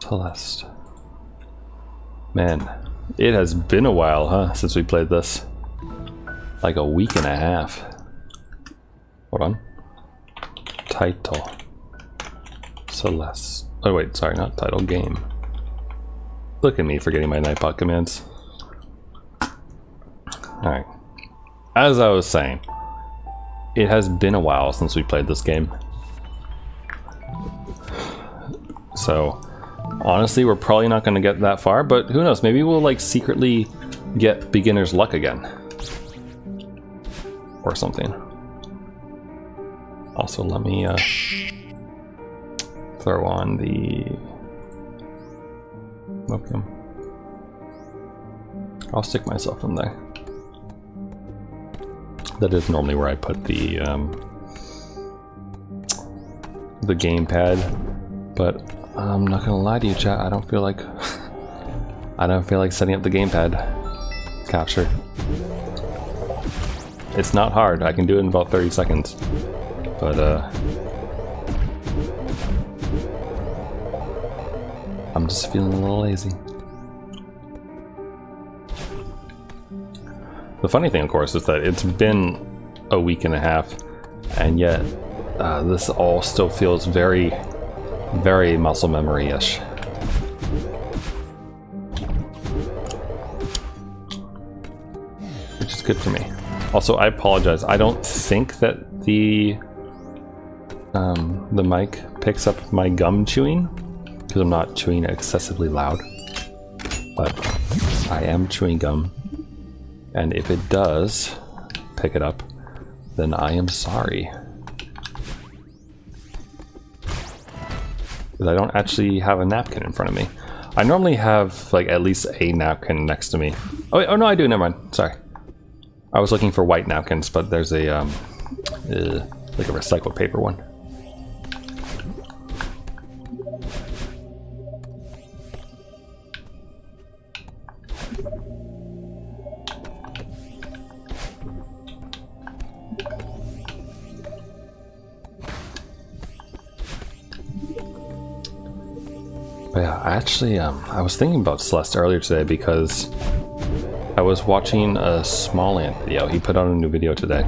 Celeste. Man, it has been a while, huh, since we played this. Like a week and a half. Hold on. Title. Celeste. Oh wait, sorry, not title, game. Look at me forgetting my Nightbot commands. Alright. As I was saying, it has been a while since we played this game. So, honestly, we're probably not going to get that far, but who knows, maybe we'll like secretly get beginner's luck again. Or something. Also, let me throw on the Mokium. I'll stick myself in there. That is normally where I put the gamepad, but I'm not gonna lie to you, chat. I don't feel like setting up the gamepad capture. It's not hard. I can do it in about 30 seconds, but I'm just feeling a little lazy. The funny thing, of course, is that it's been a week and a half, and yet this all still feels very, very muscle memory-ish. Which is good for me. Also, I apologize. I don't think that the mic picks up my gum chewing, because I'm not chewing excessively loud. But I am chewing gum. And if it does pick it up, then I am sorry. Because I don't actually have a napkin in front of me. I normally have like at least a napkin next to me. Oh, wait, oh no, I do, never mind, sorry. I was looking for white napkins, but there's a like a recycled paper one. But yeah, actually, I was thinking about Celeste earlier today because I was watching a Smalland video. He put out a new video yesterday?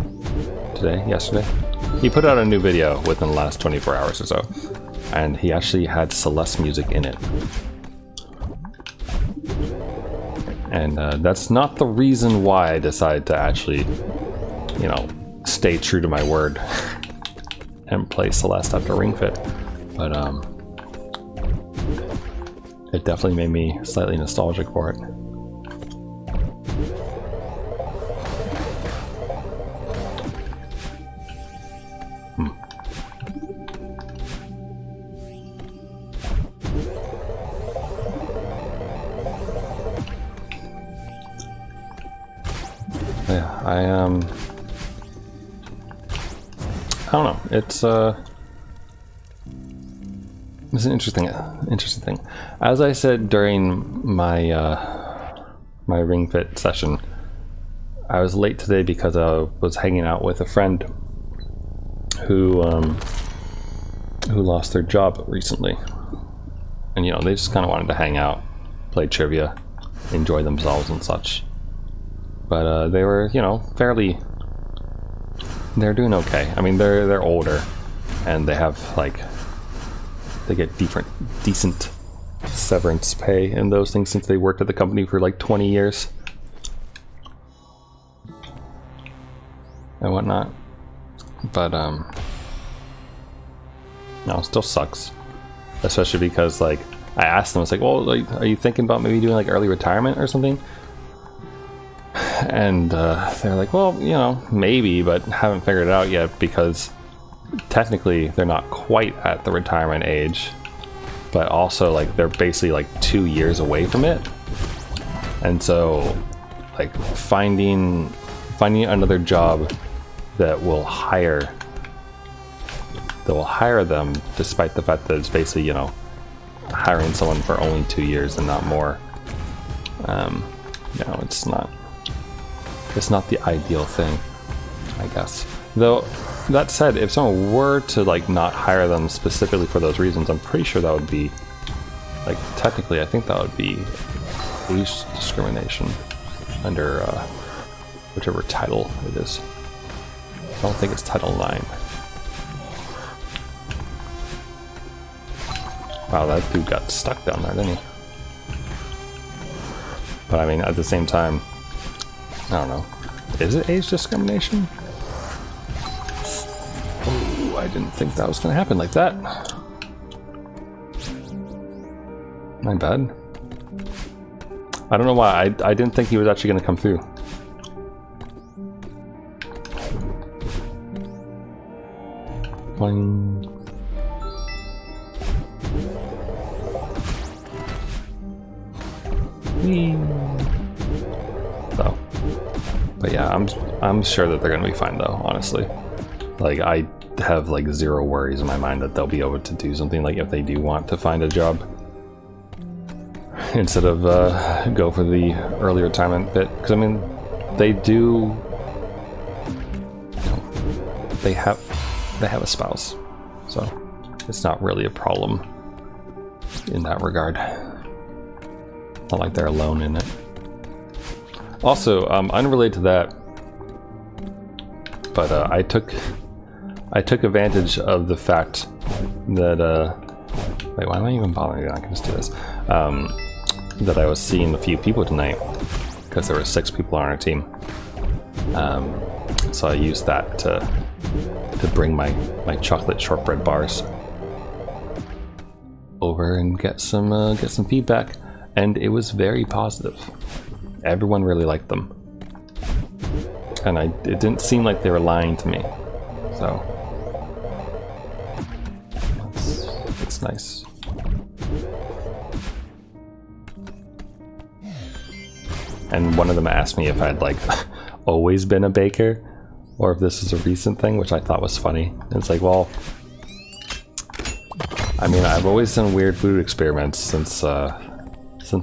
He put out a new video within the last 24 hours or so. And he actually had Celeste music in it. And that's not the reason why I decided to actually, you know, stay true to my word and play Celeste after Ring Fit. But, it definitely made me slightly nostalgic for it. Yeah, I don't know. It's an interesting thing. As I said during my my Ring Fit session, I was late today because I was hanging out with a friend who lost their job recently, and you know, they just kind of wanted to hang out, play trivia, enjoy themselves and such. But they were, you know, they're doing okay. I mean, they're older, and they have like, they get decent severance pay and those things since they worked at the company for like 20 years and whatnot. But no, it still sucks, especially because like I asked them, I was like, well, like, are you thinking about maybe doing like early retirement or something? And they're like, well, you know, maybe, but haven't figured it out yet because technically they're not quite at the retirement age, but also like they're basically like 2 years away from it. And so like finding another job that will hire them despite the fact that it's basically, you know, hiring someone for only 2 years and not more, you know, it's not the ideal thing, I guess. Though, that said, if someone were to like not hire them specifically for those reasons, I'm pretty sure that would be Like, technically, I think that would be age discrimination under whichever title it is. I don't think it's Title 9. Wow, that dude got stuck down there, didn't he? But I mean, at the same time, I don't know. Is it age discrimination? Oh, I didn't think that was gonna happen like that. My bad. I don't know why. I didn't think he was actually gonna come through. Boing. So, but yeah, I'm sure that they're gonna be fine though, honestly. Like, I have like zero worries in my mind that they'll be able to do something, like if they do want to find a job instead of go for the early retirement bit. Because I mean, they do, you know, they have a spouse, so it's not really a problem in that regard. Not like they're alone in it. Also, unrelated to that, but I took advantage of the fact that wait, why am I even bothering? I can just do this. That I was seeing a few people tonight because there were 6 people on our team. So I used that to bring my chocolate shortbread bars over and get some feedback, and it was very positive. Everyone really liked them, and it didn't seem like they were lying to me. So it's nice. And one of them asked me if I'd like always been a baker or if this is a recent thing, which I thought was funny. And it's like, well, I mean, I've always done weird food experiments since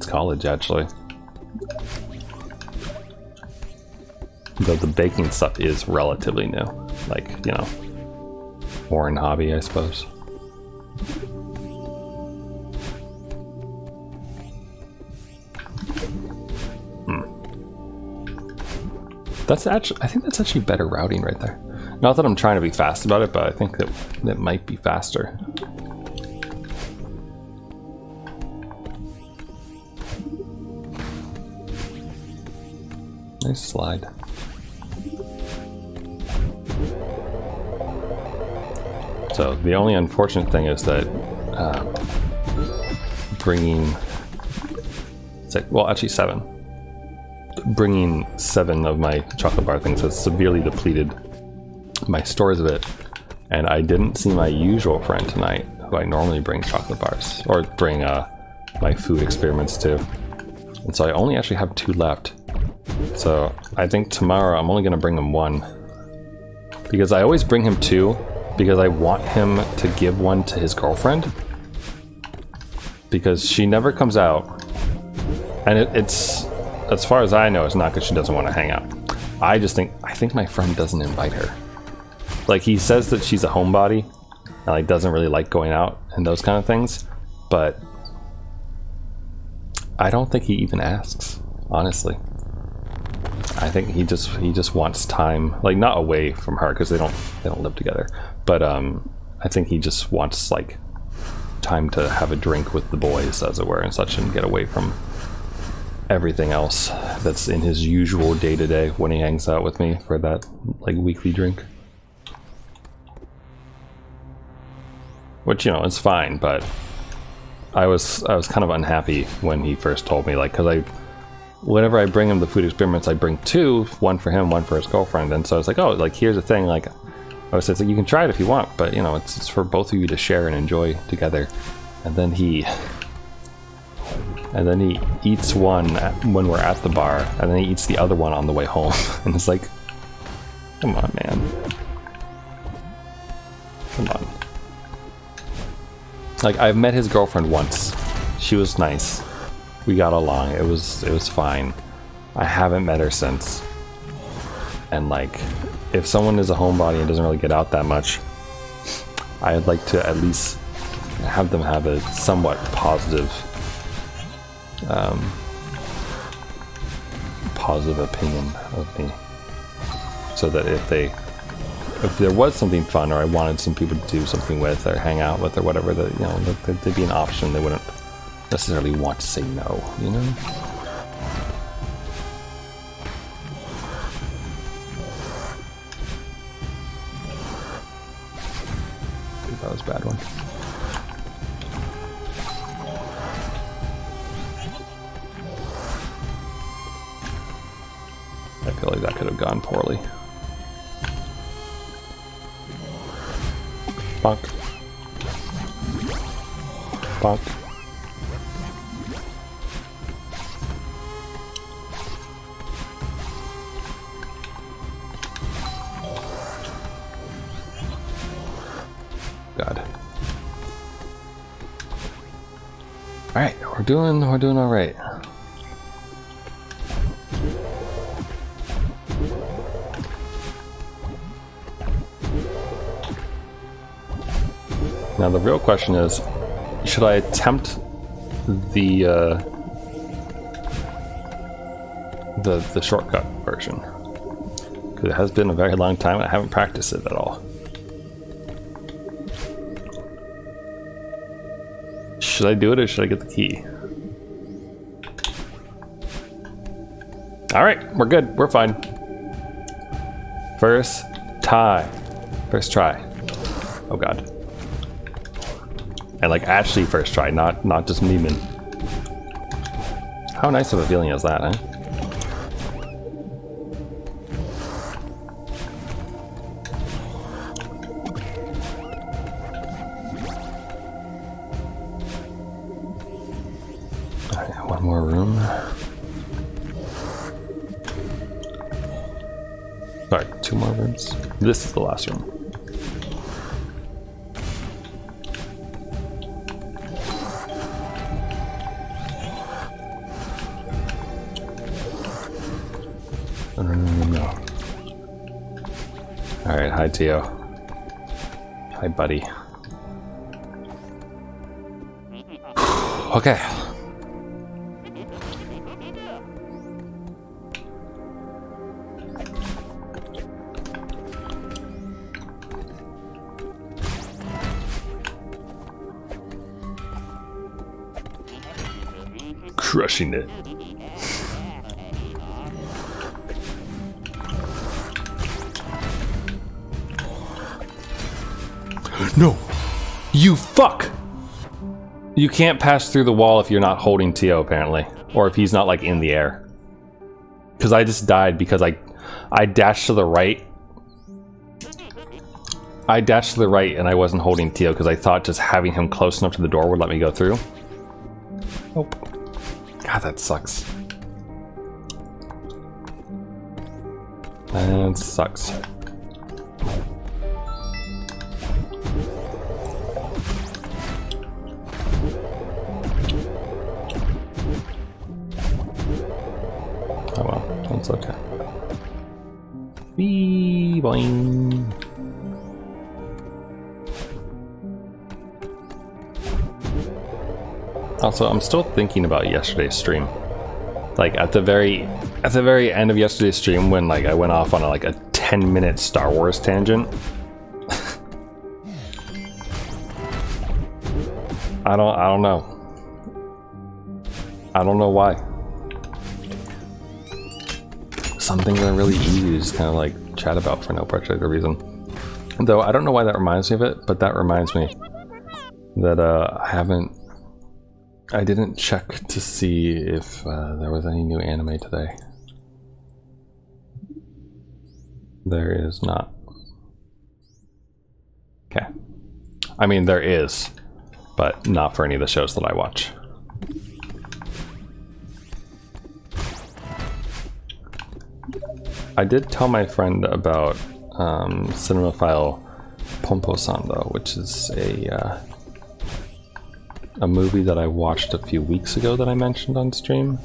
college, actually. Though the baking stuff is relatively new, like, you know, foreign hobby, I suppose. That's actually, I think that's actually better routing right there. Not that I'm trying to be fast about it, but I think that it might be faster. Nice slide. So the only unfortunate thing is that bringing, well, actually 7. Bringing 7 of my chocolate bar things has severely depleted my stores of it, and I didn't see my usual friend tonight, who I normally bring chocolate bars, or bring my food experiments to, and so I only actually have 2 left. So I think tomorrow I'm only going to bring him 1, because I always bring him 2 because I want him to give 1 to his girlfriend, because she never comes out, and it's, as far as I know, it's not because she doesn't want to hang out. I think my friend doesn't invite her. Like, he says that she's a homebody and like doesn't really like going out and those kind of things, but I don't think he even asks, honestly. I think he just wants time, like, not away from her because they don't live together, but I think he just wants like time to have a drink with the boys, as it were, and such, and get away from everything else that's in his usual day-to-day when he hangs out with me for that like weekly drink. Which, you know, it's fine, but I was kind of unhappy when he first told me, like, because whenever I bring him the food experiments, I bring 2, 1 for him, 1 for his girlfriend, and so I was like, oh, like, here's the thing, like, I was saying, like, you can try it if you want, but, you know, it's for both of you to share and enjoy together. And then he eats one when we're at the bar, and then he eats the other one on the way home. And it's like, come on, man. Come on. Like, I've met his girlfriend once. She was nice. We got along. It was fine. I haven't met her since. And like, if someone is a homebody and doesn't really get out that much, I'd like to at least have them have a somewhat positive positive opinion of me, so that if there was something fun, or I wanted some people to do something with, or hang out with, or whatever, that, you know, there'd be an option. They wouldn't necessarily want to say no, you know? That was a bad one. I feel like that could have gone poorly. Bonk. Bonk. God. Alright, we're doing alright. Now the real question is, should I attempt the shortcut version? Because it has been a very long time and I haven't practiced it at all. Should I do it, or should I get the key? Alright, we're good. We're fine. First try. Oh god. And like actually first try, not just memeing. How nice of a feeling is that, huh? Alright, one more room. Sorry, two more rooms. This is the last room. No. Alright, hi Tio. Hi buddy. Okay. Crushing it. No! You fuck! You can't pass through the wall if you're not holding Tio, apparently. Or if he's not, like, in the air. Because I just died because I dashed to the right. I dashed to the right and I wasn't holding Tio because I thought just having him close enough to the door would let me go through. Nope. God, that sucks. That sucks. Oh well, that's okay. Wee boing. Also, I'm still thinking about yesterday's stream. Like at the very end of yesterday's stream, when like I went off on a 10-minute Star Wars tangent. I don't know. I don't know why. Some things are really easy to just kind of like chat about for no particular reason. Though I don't know why that reminds me of it, but that reminds me that I didn't check to see if there was any new anime today. There is not. Okay. I mean, there is, but not for any of the shows that I watch. I did tell my friend about Cinemaphile Pompo-san, though, which is a movie that I watched a few weeks ago that I mentioned on stream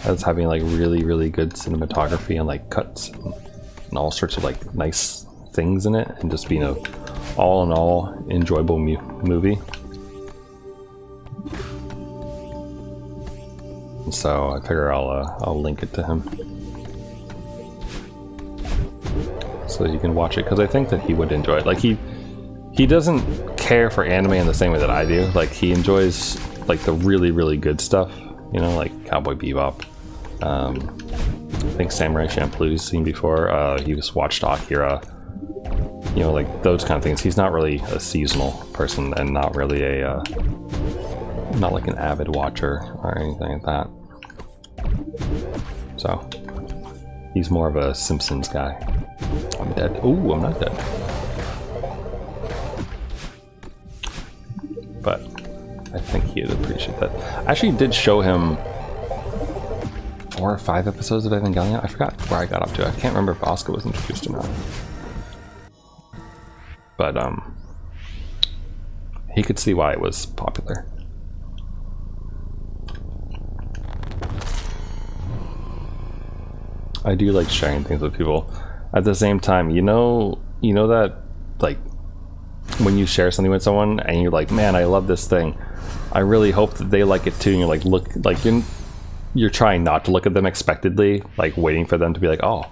as having like really, really good cinematography and like cuts and all sorts of like nice things in it, and just being a all in all enjoyable movie. And so I figure I'll link it to him so that you can watch it, because I think that he would enjoy it. Like he doesn't care for anime in the same way that I do. Like he enjoys like the really, really good stuff, you know, like Cowboy Bebop. I think Samurai Champloo's seen before. He just watched Akira. You know, like those kind of things. He's not really a seasonal person, and not really a not like an avid watcher or anything like that. So he's more of a Simpsons guy. I'm dead. Ooh, I'm not dead. But I think he'd appreciate that. I actually did show him 4 or 5 episodes of Evangelion. I forgot where I got up to. I can't remember if Asuka was introduced or not. But he could see why it was popular. I do like sharing things with people. At the same time, you know that like when you share something with someone and you're like, man, I love this thing. I really hope that they like it too. And you're like, look, like you're trying not to look at them expectantly, like waiting for them to be like, oh,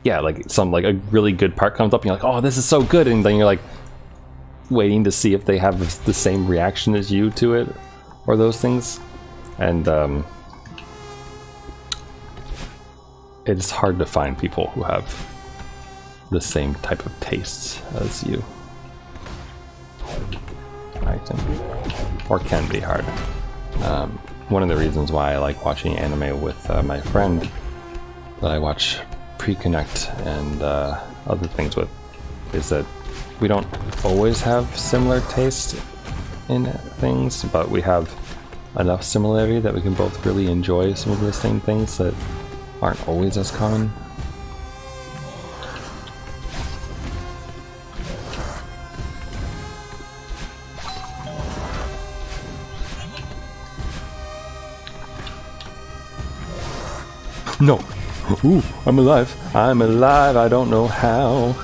yeah, like like a really good part comes up and you're like, oh, this is so good. And then you're like waiting to see if they have the same reaction as you to it or those things. And it's hard to find people who have the same type of tastes as you, I think, or can be hard. One of the reasons why I like watching anime with my friend that I watch Pre-Connect and other things with is that we don't always have similar taste in things, but we have enough similarity that we can both really enjoy some of the same things that aren't always as common. No! Ooh, I'm alive! I'm alive! I don't know how!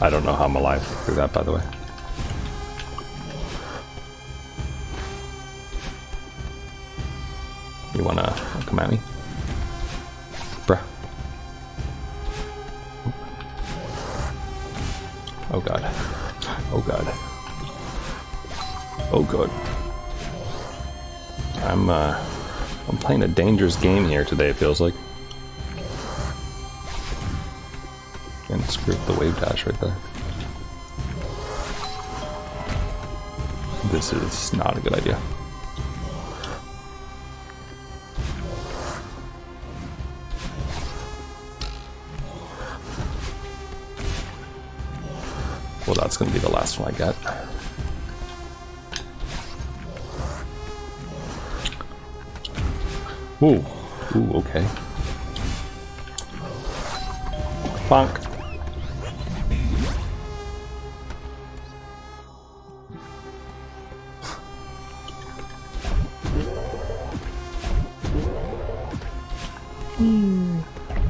I don't know how I'm alive through that, by the way. You wanna come at me? Bruh. Oh god. Oh god. Oh god. I'm playing a dangerous game here today, it feels like. And screw up the wave dash right there. This is not a good idea. Well, that's gonna be the last one I get. Ooh, ooh, okay. Bonk.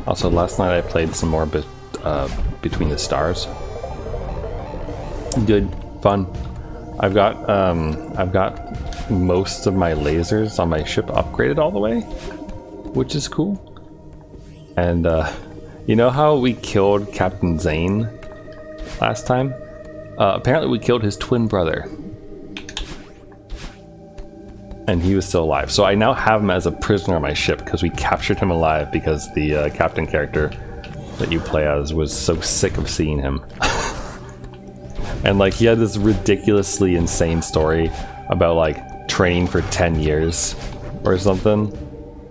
Also, last night I played some more Between the Stars. Good, fun. I've got most of my lasers on my ship upgraded all the way, which is cool. And you know how we killed Captain Zane last time? Apparently we killed his twin brother. And he was still alive. So I now have him as a prisoner on my ship because we captured him alive because the captain character that you play as was so sick of seeing him. And like he had this ridiculously insane story about like training for 10 years or something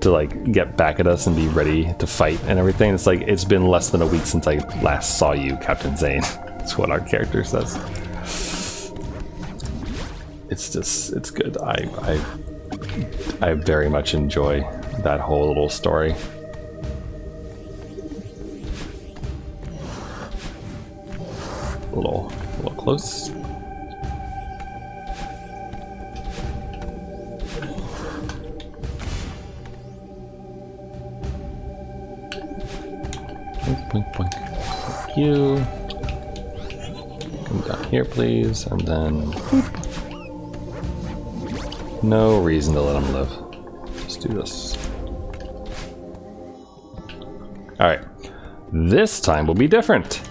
to like get back at us and be ready to fight and everything. It's like, it's been less than a week since I last saw you, Captain Zane. That's what our character says. It's good. I very much enjoy that whole little story. A little close. Boink, boink. Thank you. Come down here, please, and then. Boop. No reason to let him live. Let's do this. Alright. This time will be different.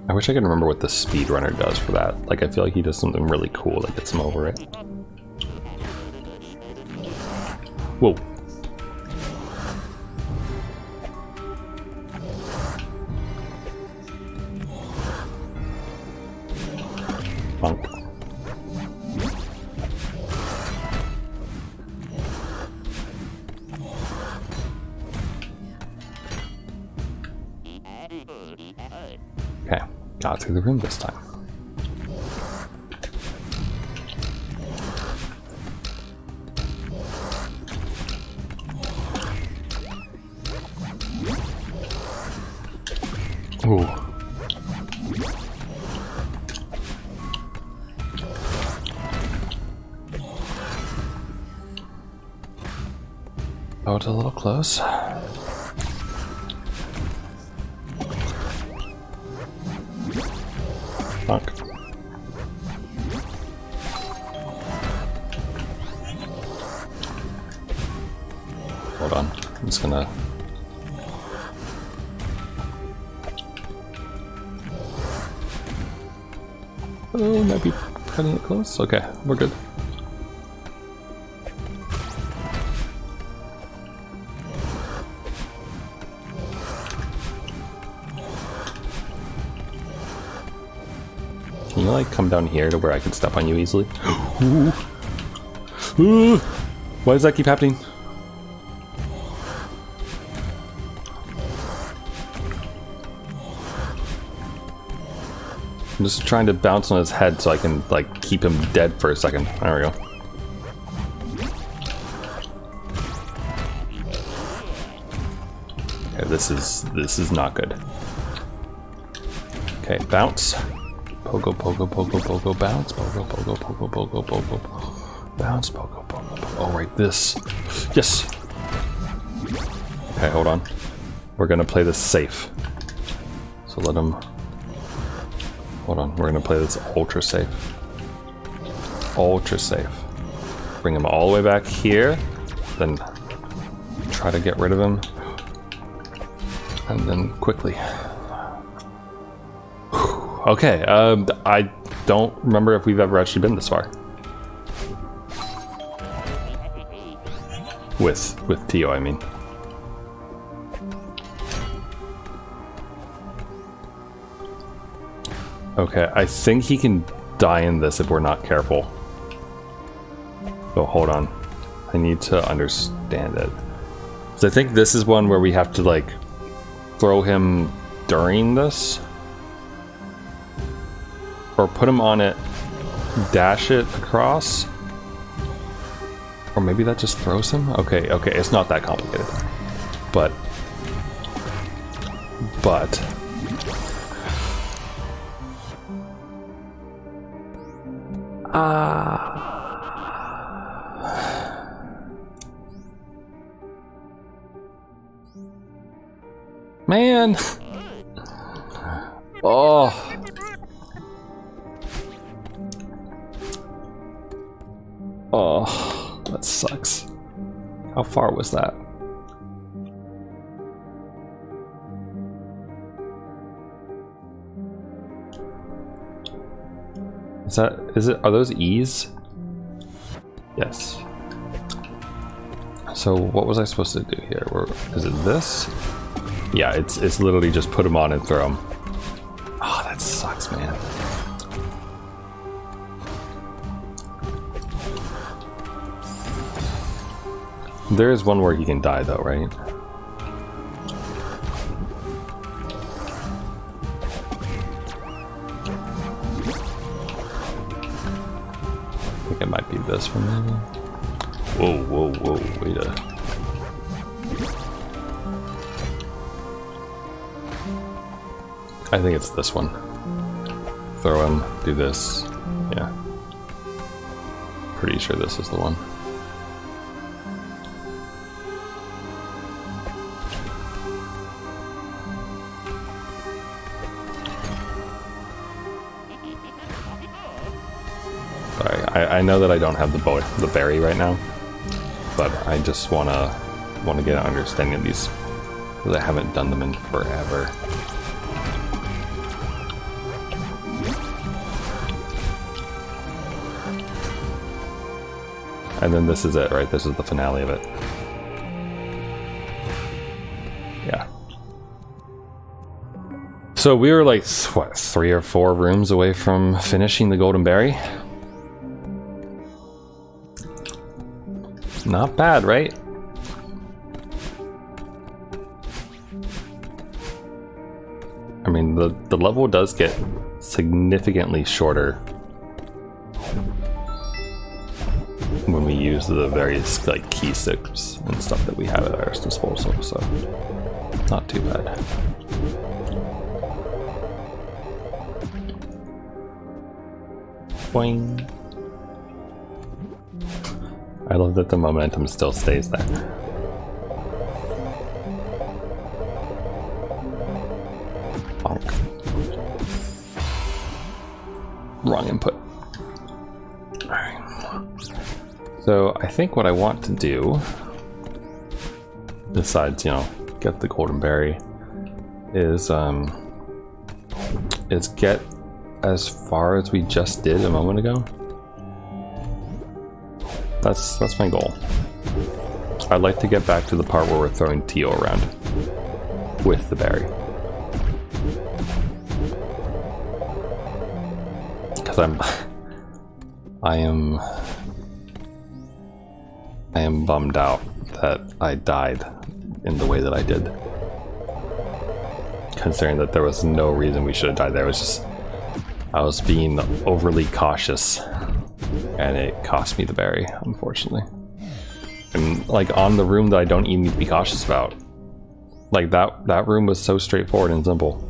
I wish I could remember what the speedrunner does for that. Like, I feel like he does something really cool that gets him over it. Whoa. Bonk. Okay, got through the room this time. Ooh. Oh, it's a little close. Fuck. Hold on, I'm just gonna... Oh, might be cutting it close. Okay, we're good. Can you like come down here to where I can step on you easily? Ooh. Ooh. Why does that keep happening? I'm just trying to bounce on his head so I can like keep him dead for a second. There we go. Okay, this is not good. Okay, bounce. Pogo, pogo, pogo, pogo, bounce. Pogo, pogo, pogo, pogo, pogo. Bounce, pogo, pogo, pogo. Oh, right, this. Yes! Okay, hold on. We're gonna play this safe. So let him... Hold on, we're gonna play this ultra safe. Ultra safe. Bring him all the way back here. Then try to get rid of him. And then quickly. Okay, I don't remember if we've ever actually been this far. With Tio, I mean. Okay, I think he can die in this if we're not careful. So hold on. I need to understand it. So I think this is one where we have to like throw him during this. Or put him on it, dash it across. Or maybe that just throws him? Okay, okay, it's not that complicated. But... Man! Oh... Oh, that sucks. How far was that? Are those E's? Yes. So what was I supposed to do here? Is it this? Yeah, it's literally just put them on and throw them. Oh, that sucks, man. There is one where he can die though, right? I think it might be this one maybe. Whoa, whoa, whoa, wait a... I think it's this one. Throw him, do this. Yeah. Pretty sure this is the one. I know that I don't have the berry right now, but I just wanna get an understanding of these because I haven't done them in forever. And then this is it, right? This is the finale of it. Yeah. So we were like, what, 3 or 4 rooms away from finishing the Golden Berry? Not bad, right? I mean, the level does get significantly shorter when we use the various like key sticks and stuff that we have at our disposal, so not too bad. Boing. I love that the momentum still stays there. Bonk. Wrong input. Alright. So I think what I want to do, besides, you know, get the Golden Berry, is get as far as we just did a moment ago. That's my goal. I'd like to get back to the part where we're throwing Tio around with the berry. Because I am bummed out that I died in the way that I did. Considering that there was no reason we should have died there. It was just, I was being overly cautious and it cost me the berry, unfortunately. And like on the room that I don't even need to be cautious about. Like that room was so straightforward and simple.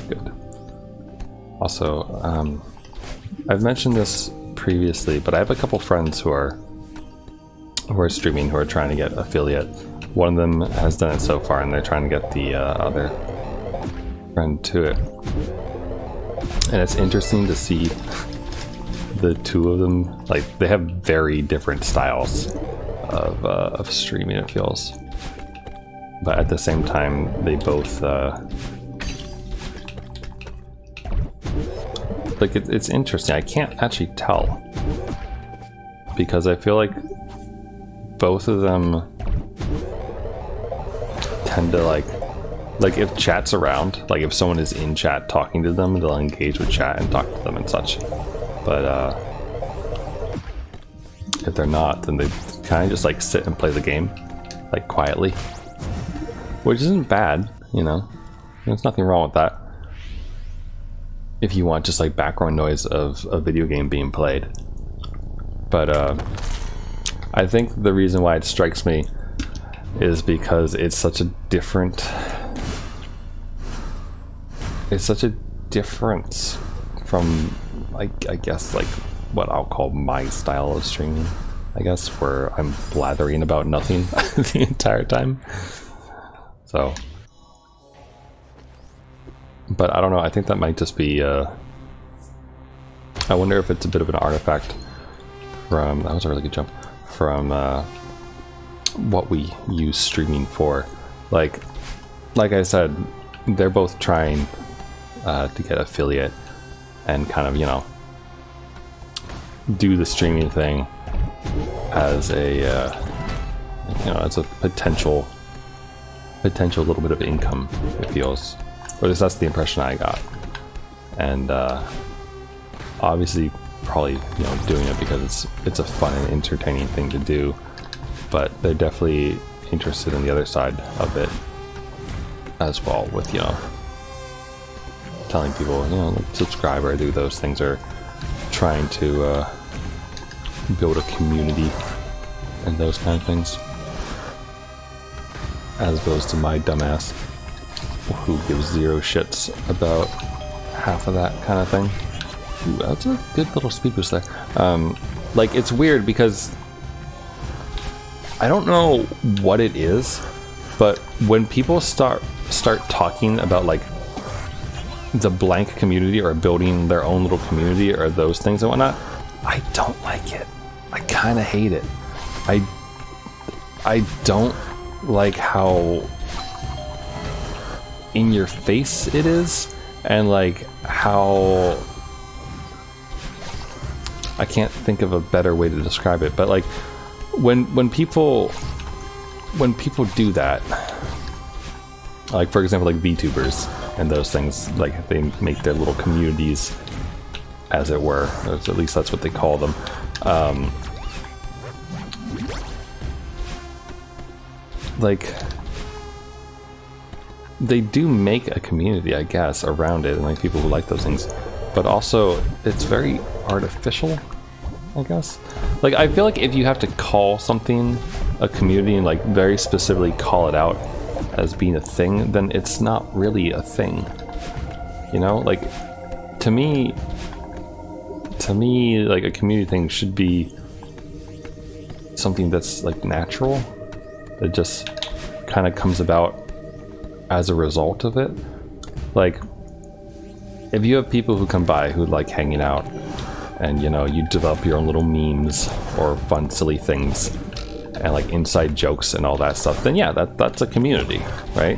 Good. Also, I've mentioned this previously, but I have a couple friends who are streaming who are trying to get affiliate. One of them has done it so far, and they're trying to get the other friend to it. And it's interesting to see the two of them, like, they have very different styles of streaming, it feels. But at the same time, they both, like, it's interesting. I can't actually tell. Because I feel like both of them tend to, like if chat's around, like if someone is in chat talking to them, they'll engage with chat and talk to them and such. But if they're not, then they kind of just like sit and play the game, like quietly, which isn't bad, you know. There's nothing wrong with that. If you want just like background noise of a video game being played. But I think the reason why it strikes me is because it's such a difference from, like, I guess, like what I'll call my style of streaming, I guess, where I'm blathering about nothing the entire time. So, but I don't know, I think that might just be, I wonder if it's a bit of an artifact from, that was a really good jump, from what we use streaming for. Like I said, they're both trying to get affiliate and kind of, you know, do the streaming thing as a, you know, as a potential little bit of income, it feels. Or at least that's the impression I got. And obviously probably, you know, doing it because it's a fun and entertaining thing to do, but they're definitely interested in the other side of it as well, with, you know, telling people, you know, subscribe or do those things, or trying to build a community and those kind of things. As opposed to my dumbass, who gives zero shits about half of that kind of thing. Ooh, that's a good little speed boost there. Like, it's weird because I don't know what it is, but when people start talking about like the blank community or building their own little community or those things and whatnot, I don't like it. I kind of hate it. I don't like how in your face it is, and like how, I can't think of a better way to describe it, but like when people do that, like for example like VTubers and those things, like they make their little communities, as it were, or at least that's what they call them. Like, they do make a community, I guess, around it, and like people who like those things, but also it's very artificial, I guess. Like, I feel like if you have to call something a community and like very specifically call it out as being a thing, then it's not really a thing. You know, like to me like a community thing should be something that's like natural, that just kind of comes about as a result of it. Like, if you have people who come by who like hanging out, and you know, you develop your own little memes or fun silly things and like inside jokes and all that stuff, then yeah, that's a community, right?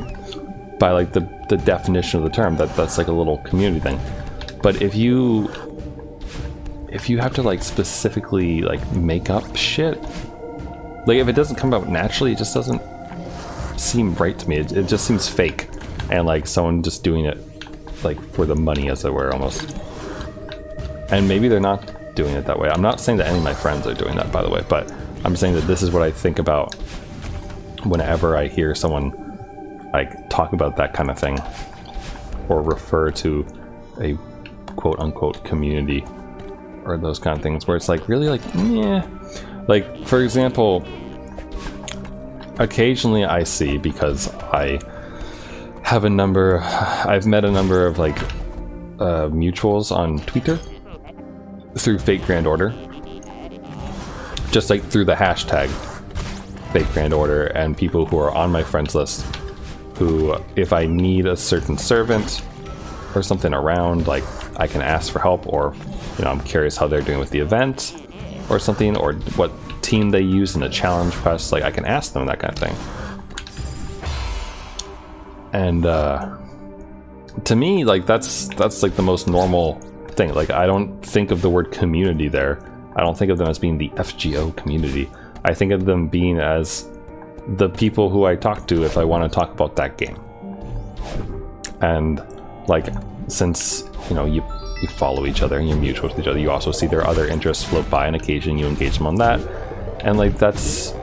By like the definition of the term, that's like a little community thing. But if you have to like specifically like make up shit, like if it doesn't come out naturally, it just doesn't seem right to me. It just seems fake, and like someone just doing it like for the money, as it were, almost. And maybe they're not doing it that way. I'm not saying that any of my friends are doing that, by the way, but I'm saying that this is what I think about whenever I hear someone like talk about that kind of thing, or refer to a quote-unquote community, or those kind of things, where it's like really like, yeah. Like, for example, occasionally I see, because I've met a number of like mutuals on Twitter through Fate Grand Order, just like through the hashtag Fate Grand Order, and people who are on my friends list who, if I need a certain servant or something around, like I can ask for help, or you know, I'm curious how they're doing with the event or something, or what team they use in a challenge quest, like I can ask them that kind of thing. And to me, like that's like the most normal thing. Like, I don't think of the word community there. I don't think of them as being the FGO community. I think of them being as the people who I talk to if I want to talk about that game. And like, since you know, you follow each other and you're mutual with each other, you also see their other interests float by, and occasionally you engage them on that, and like that's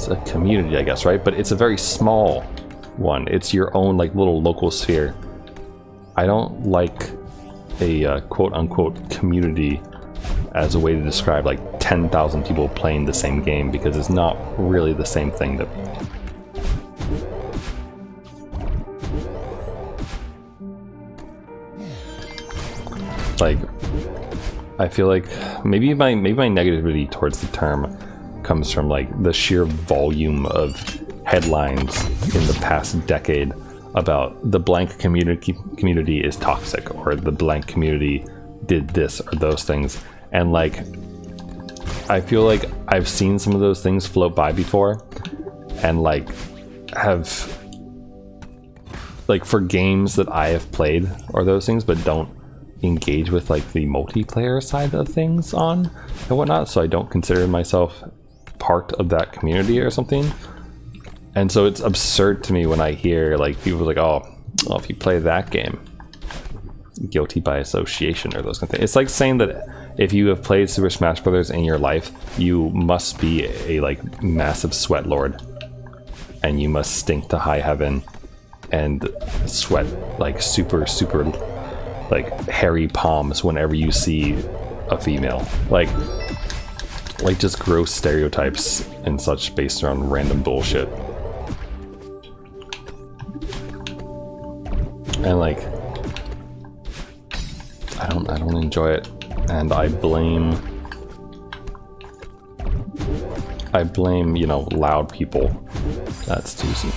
a community, I guess, right? But it's a very small one. It's your own like little local sphere. I don't like a quote-unquote community as a way to describe like 10,000 people playing the same game, because it's not really the same thing. That like, I feel like maybe my negativity towards the term comes from like the sheer volume of headlines in the past decade about the blank community is toxic, or the blank community did this or those things. And like, I feel like I've seen some of those things float by before, and like have, like, for games that I have played or those things, but don't engage with like the multiplayer side of things on and whatnot, so I don't consider myself part of that community or something. And so it's absurd to me when I hear like people like, oh, well, if you play that game, guilty by association, or those kind of things. It's like saying that if you have played Super Smash Brothers in your life, you must be a like massive sweat lord, and you must stink to high heaven and sweat like super like hairy palms whenever you see a female. Like just gross stereotypes and such based on random bullshit. And like, I don't enjoy it, and I blame, you know, loud people. That's too soon.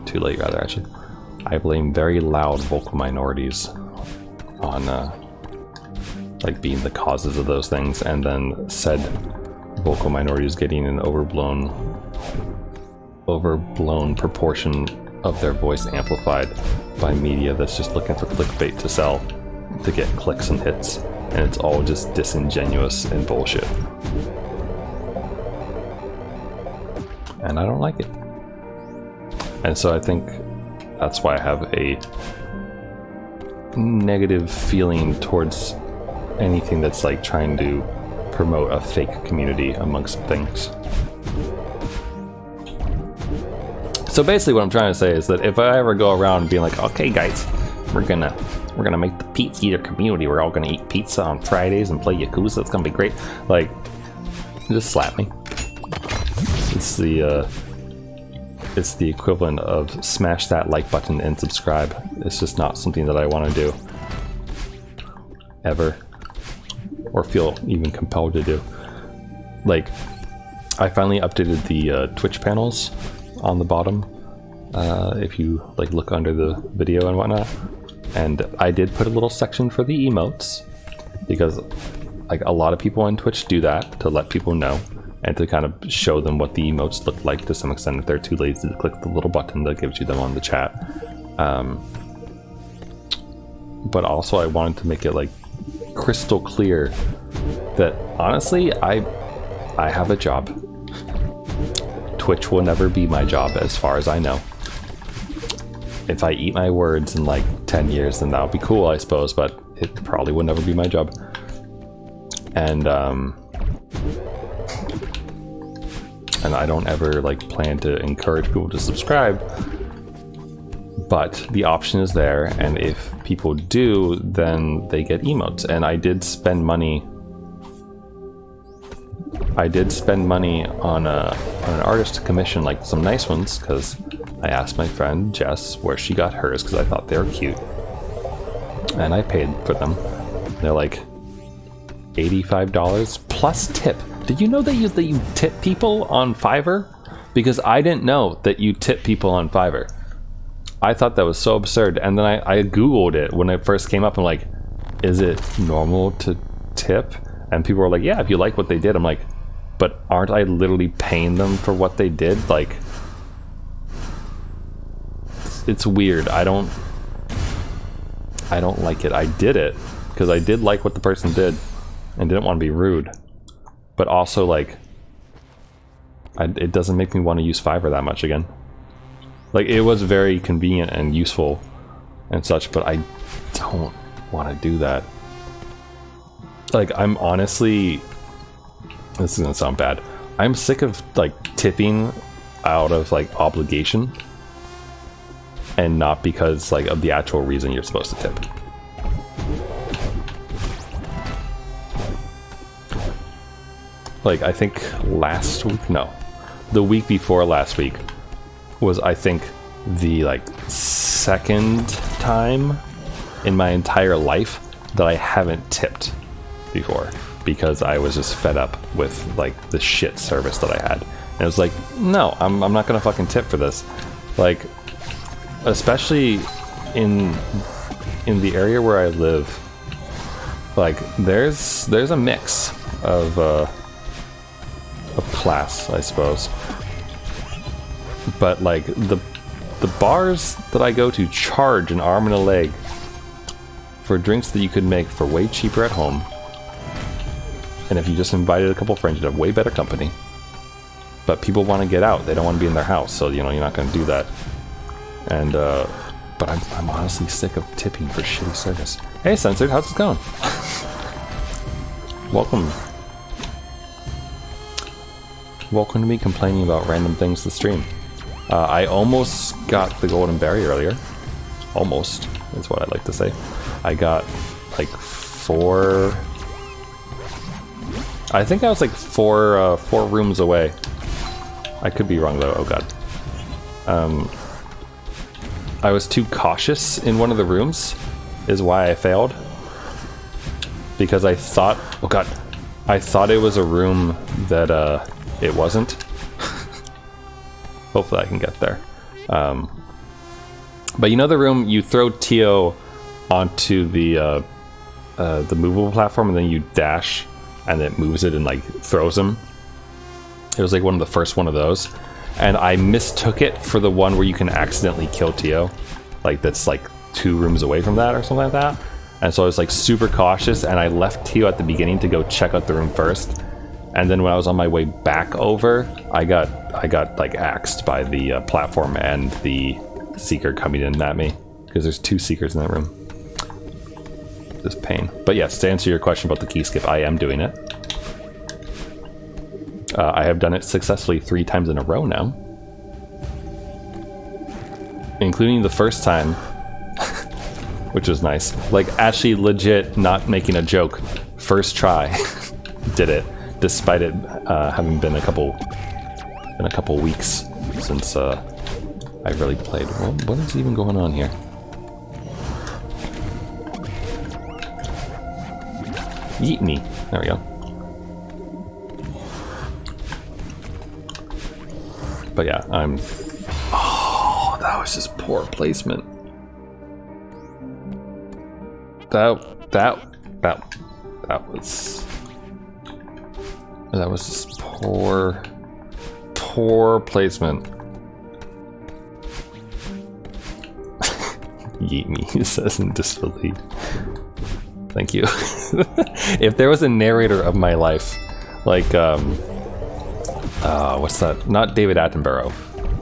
Too late rather, actually. I blame very loud vocal minorities on like being the causes of those things, and then said vocal minorities getting an overblown proportion of their voice amplified by media that's just looking for clickbait to sell, to get clicks and hits, and it's all just disingenuous and bullshit. And I don't like it. And so I think that's why I have a negative feeling towards anything that's like trying to promote a fake community amongst things. So basically what I'm trying to say is that if I ever go around being like, okay guys, we're gonna make the Pizza Eater community, we're all gonna eat pizza on Fridays and play Yakuza, it's gonna be great, like, just slap me. It's the equivalent of smash that like button and subscribe. It's just not something that I want to do ever, or feel even compelled to do. Like, I finally updated the Twitch panels on the bottom, if you like look under the video and whatnot, and I did put a little section for the emotes, because like a lot of people on Twitch do that to let people know and to kind of show them what the emotes look like to some extent if they're too lazy to click the little button that gives you them on the chat. But also I wanted to make it like crystal clear that honestly I have a job. Twitch will never be my job as far as I know. If I eat my words in like 10 years, then that'll be cool, I suppose, but it probably will never be my job. And I don't ever like plan to encourage people to subscribe, but the option is there, and if people do, then they get emotes. And I did spend money on an artist to commission like some nice ones, because I asked my friend Jess where she got hers because I thought they were cute, and I paid for them. They're like $85 plus tip. Did you know that you tip people on Fiverr? Because I didn't know that you tip people on Fiverr. I thought that was so absurd, and then I googled it when it first came up. I'm like, is it normal to tip? And people were like, yeah, if you like what they did. I'm like, but aren't I literally paying them for what they did? Like, it's weird. I don't like it. I did it because I did like what the person did and didn't want to be rude. But also, like, it doesn't make me want to use Fiverr that much again. Like, it was very convenient and useful and such, but I don't want to do that. Like, I'm honestly... This is gonna sound bad. I'm sick of, like, tipping out of, like, obligation. And not because, like, of the actual reason you're supposed to tip. Like, I think last week, no, the week before last week was, I think, the like second time in my entire life that I haven't tipped before, because I was just fed up with like the shit service that I had. And it was like, no, I'm not gonna fucking tip for this. Like, especially in the area where I live, like there's a mix of class, I suppose. But like the bars that I go to charge an arm and a leg for drinks that you could make for way cheaper at home. And if you just invited a couple friends, you'd have way better company. But people want to get out; they don't want to be in their house, so you know you're not going to do that. And but I'm honestly sick of tipping for shitty service. Hey, Censored, how's it going? Welcome to me complaining about random things to stream. I almost got the golden berry earlier. Almost is what I like to say. I got like 4 I think I was like four rooms away. I could be wrong though. Oh god. I was too cautious in one of the rooms, is why I failed. Because I thought, oh god, I thought it was a room that it wasn't. Hopefully I can get there. But you know the room you throw Tio onto the movable platform and then you dash and it moves it and like throws him. It was like one of the first one of those. And I mistook it for the one where you can accidentally kill Tio. Like that's like 2 rooms away from that or something like that. And so I was like super cautious and I left Tio at the beginning to go check out the room first. And then when I was on my way back over, I got like axed by the platform and the Seeker coming in at me. Because there's 2 Seekers in that room. This pain. But yes, to answer your question about the key skip, I am doing it. I have done it successfully 3 times in a row now. Including the first time, which was nice. Like, actually legit, not making a joke. First try, did it, despite it having been a couple weeks since I really played. Well, what is even going on here? Yeet me. There we go. But yeah, I'm... Oh, that was just poor placement. That was just poor placement. Yeet me, he says in disbelief. Thank you. If there was a narrator of my life, like what's that? Not David Attenborough.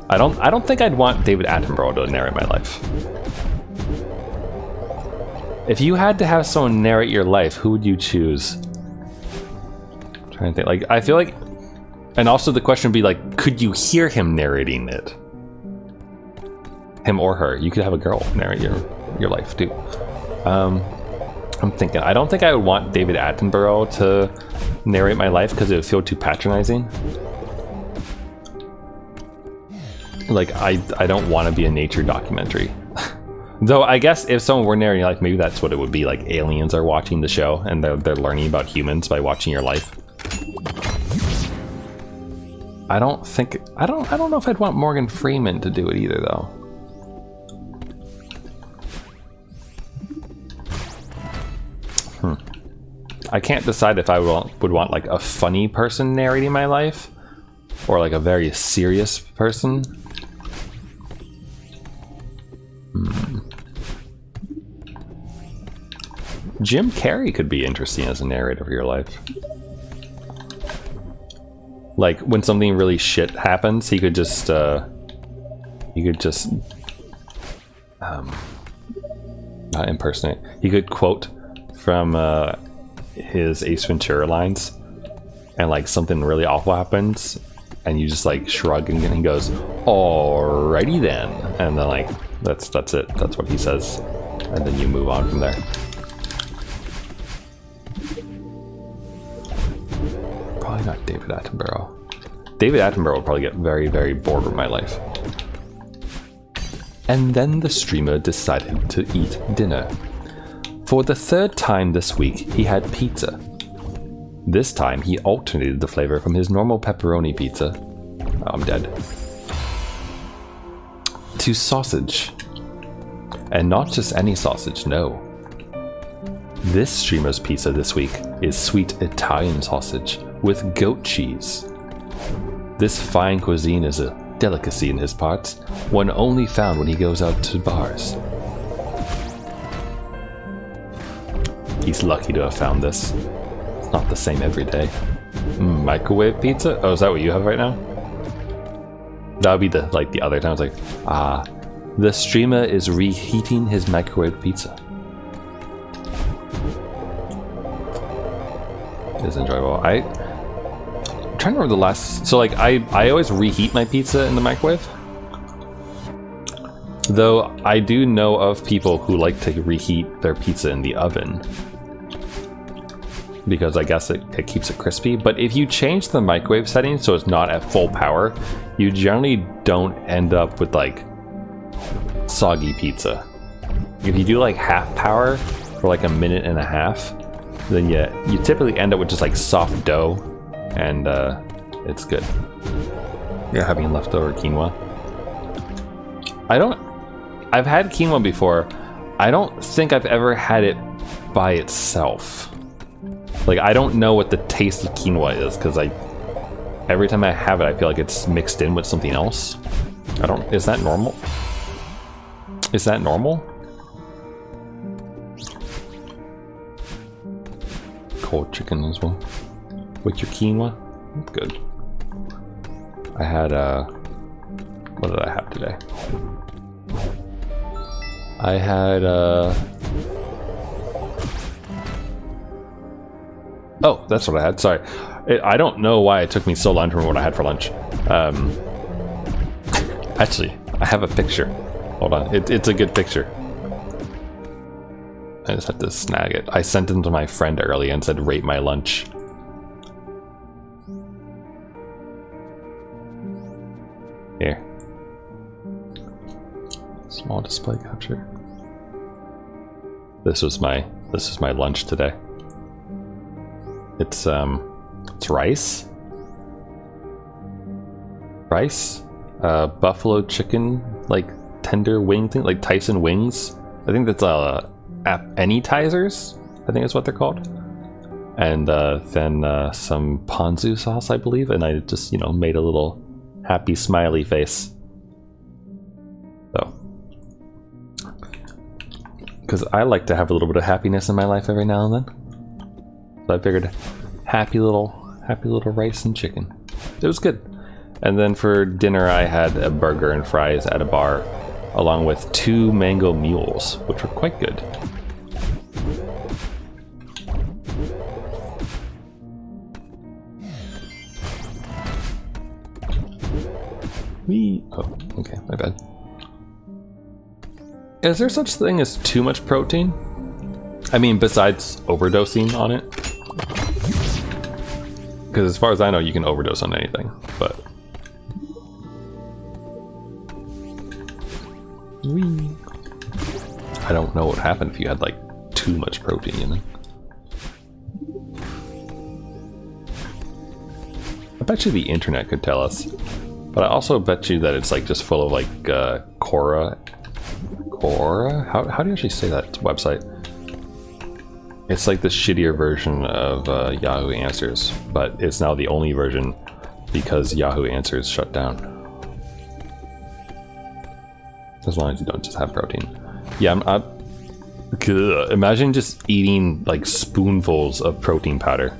I don't think I'd want David Attenborough to narrate my life. If you had to have someone narrate your life, who would you choose? I'm trying to think. Like, I feel like, and also the question would be like, could you hear him narrating it? Him or her. You could have a girl narrate your life too. I'm thinking. I don't think I would want David Attenborough to narrate my life because it would feel too patronizing. Like, I don't want to be a nature documentary. Though I guess if someone were narrating, like, maybe that's what it would be. Like, aliens are watching the show and they're learning about humans by watching your life. I don't know if I'd want Morgan Freeman to do it either, though. I can't decide if I would want like a funny person narrating my life or like a very serious person. Jim Carrey could be interesting as a narrator for your life. Like when something really shit happens, he could just not impersonate. He could quote from his Ace Ventura lines, and like something really awful happens, and you just like shrug and he goes, "Alrighty then," and then like that's it. That's what he says, and then you move on from there. Probably not David Attenborough. David Attenborough will probably get very, very bored with my life. And then the streamer decided to eat dinner. For the 3rd time this week, he had pizza. This time, he alternated the flavor from his normal pepperoni pizza. Oh, I'm dead. To sausage. And not just any sausage, no. This streamer's pizza this week is sweet Italian sausage with goat cheese. This fine cuisine is a delicacy in his parts, one only found when he goes out to bars. He's lucky to have found this. It's not the same every day. Microwave pizza? Oh, is that what you have right now? That would be the other times, like, the streamer is reheating his microwave pizza. It's enjoyable. I'm trying to remember the last... So, like, I always reheat my pizza in the microwave. Though, I do know of people who like to reheat their pizza in the oven. because I guess it keeps it crispy. But if you change the microwave settings so it's not at full power, you generally don't end up with like soggy pizza. If you do like half power for like a minute and a half, then you typically end up with just like soft dough, and it's good. You're having leftover quinoa. I've had quinoa before. I don't think I've ever had it by itself. Like, I don't know what the taste of quinoa is, because every time I have it, I feel like it's mixed in with something else. Is that normal? Is that normal? Cold chicken as well. With your quinoa? Good. I had, what did I have today? I had, oh, that's what I had. Sorry. I don't know why it took me so long to remember what I had for lunch. Actually, I have a picture. Hold on. It's a good picture. I just had to snag it. I sent it to my friend earlier and said, rate my lunch. Here. Small display capture. This was my lunch today. It's rice. Buffalo chicken, like tender wing thing, like Tyson wings. I think that's appetizers, I think that's what they're called. And then some ponzu sauce, I believe, and I just, made a little happy smiley face. So, because I like to have a little bit of happiness in my life every now and then. So I figured happy little rice and chicken. It was good. And then for dinner I had a burger and fries at a bar, along with 2 mango mules, which were quite good. Oh, okay, my bad. Is there such thing as too much protein? I mean, besides overdosing on it? Because as far as I know, you can overdose on anything, but... Whee. I don't know what would happen if you had, like, too much protein in it. I bet you the internet could tell us. But I also bet you that it's, like, just full of, like, Quora? How do you actually say that website? It's like the shittier version of Yahoo Answers, but it's now the only version because Yahoo Answers shut down. As long as you don't just have protein. Yeah, imagine just eating like spoonfuls of protein powder.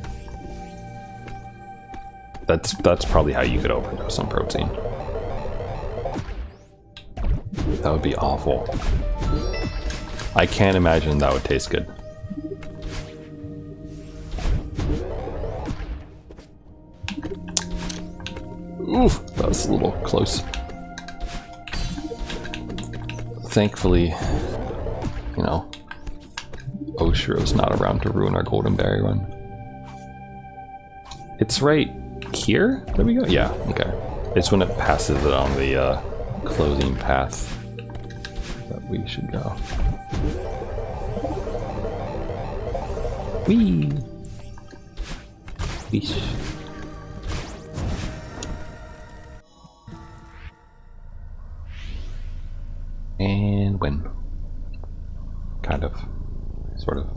That's probably how you could overdose on protein. That would be awful. I can't imagine that would taste good. Oof, that was a little close. Thankfully, Oshiro's not around to ruin our golden berry run. It's right here? There we go. Yeah, okay. It's when it passes it on the closing path that we should go. Whee! Weesh. And when? Kind of. Sort of.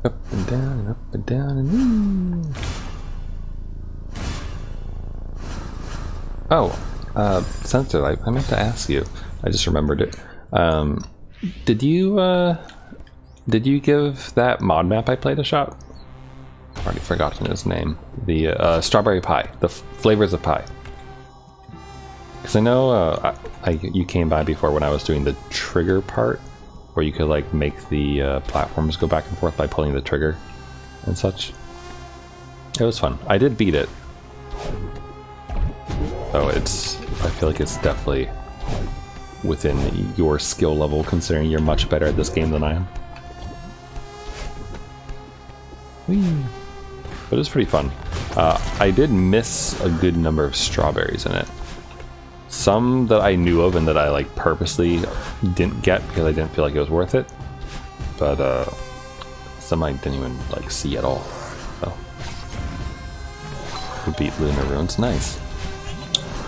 Up and down and up and down and woo. Oh, Sensor, I meant to ask you. I just remembered it. Did you give that mod map I played a shot? I've already forgotten his name. The strawberry pie, the flavors of pie. Because I know you came by before when I was doing the trigger part, where you could like make the platforms go back and forth by pulling the trigger and such. It was fun. I did beat it. So I feel like it's definitely within your skill level, considering you're much better at this game than I am. Whee. But it's pretty fun. I did miss a good number of strawberries in it. Some that I knew of and that I like purposely didn't get because I didn't feel like it was worth it. But some I didn't even like see at all. So we beat Lunar Ruins. Nice.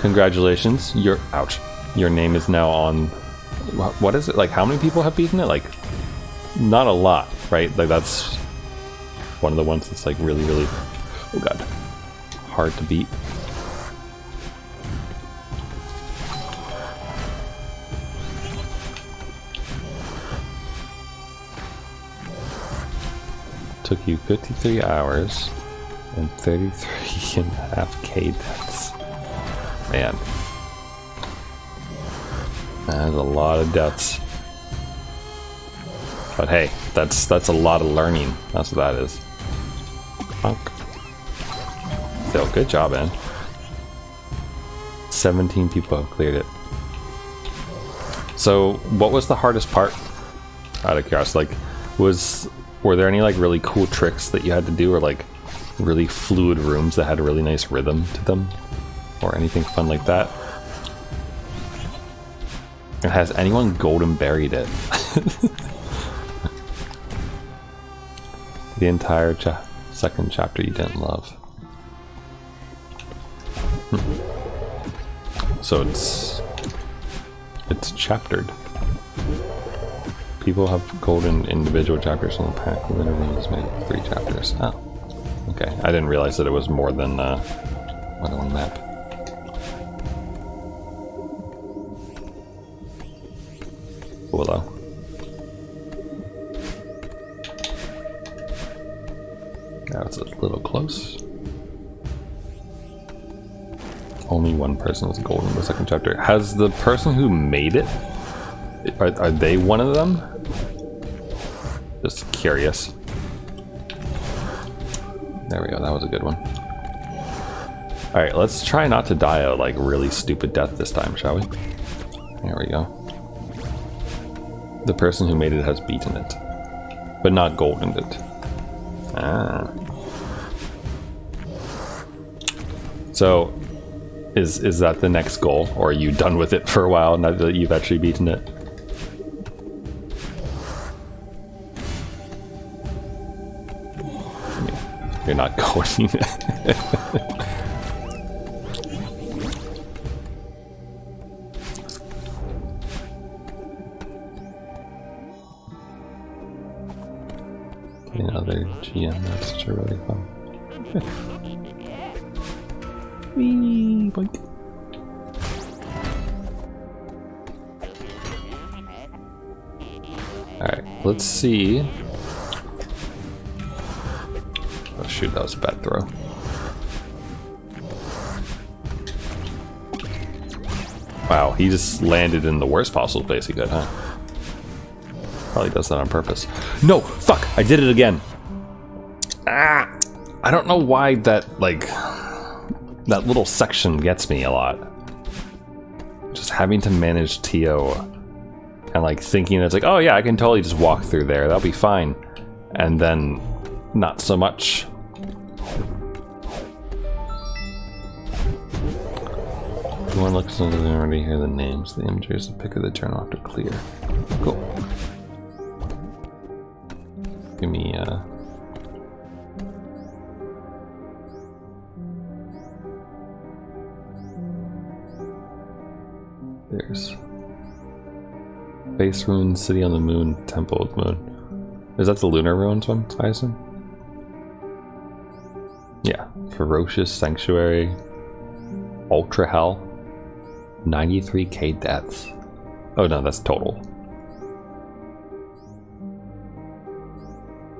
Congratulations. Your name is now on. What is it? Like, how many people have beaten it? Like, not a lot, right? Like, that's one of the ones that's like really, really, oh god, hard to beat. Took you 53 hours and 33.5k deaths. Man. That is a lot of deaths. But hey, that's a lot of learning. That's what that is. Punk. So, good job, man. 17 people have cleared it. So, what was the hardest part? Out of curiosity, like, were there any like really cool tricks that you had to do, or like really fluid rooms that had a really nice rhythm to them, or anything fun like that? And has anyone golden buried it? The entire second chapter you didn't love. So it's chaptered. People have golden individual chapters in the pack. Literally has made 3 chapters. Oh, okay. I didn't realize that it was more than one map. Willow. That was a little close. Only one person was golden in the second chapter. Has the person who made it, are they one of them? Just curious. There we go, that was a good one. Alright, let's try not to die a like really stupid death this time, shall we? There we go. The person who made it has beaten it, but not goldened it. Ah. So, is that the next goal, or are you done with it for a while now that you've actually beaten it? You're not goldening it. Another GM, that's really fun. Wee, boink. Alright, let's see. Oh shoot, that was a bad throw. Wow, he just landed in the worst possible place he could, huh? Probably does that on purpose. No! Fuck! I did it again! Ah! I don't know why that, like, that little section gets me a lot. Just having to manage Tio and, like, thinking it's like, oh yeah, I can totally just walk through there, that'll be fine. And then, not so much. You want to look so they already hear the names. The images, the pick of the journal after clear. Cool. Give me there's Base Ruin, City on the Moon, Temple of the Moon. Is that the Lunar Ruins one, I assume? Yeah. Ferocious Sanctuary, Ultra Hell, 93k deaths. Oh no, that's total.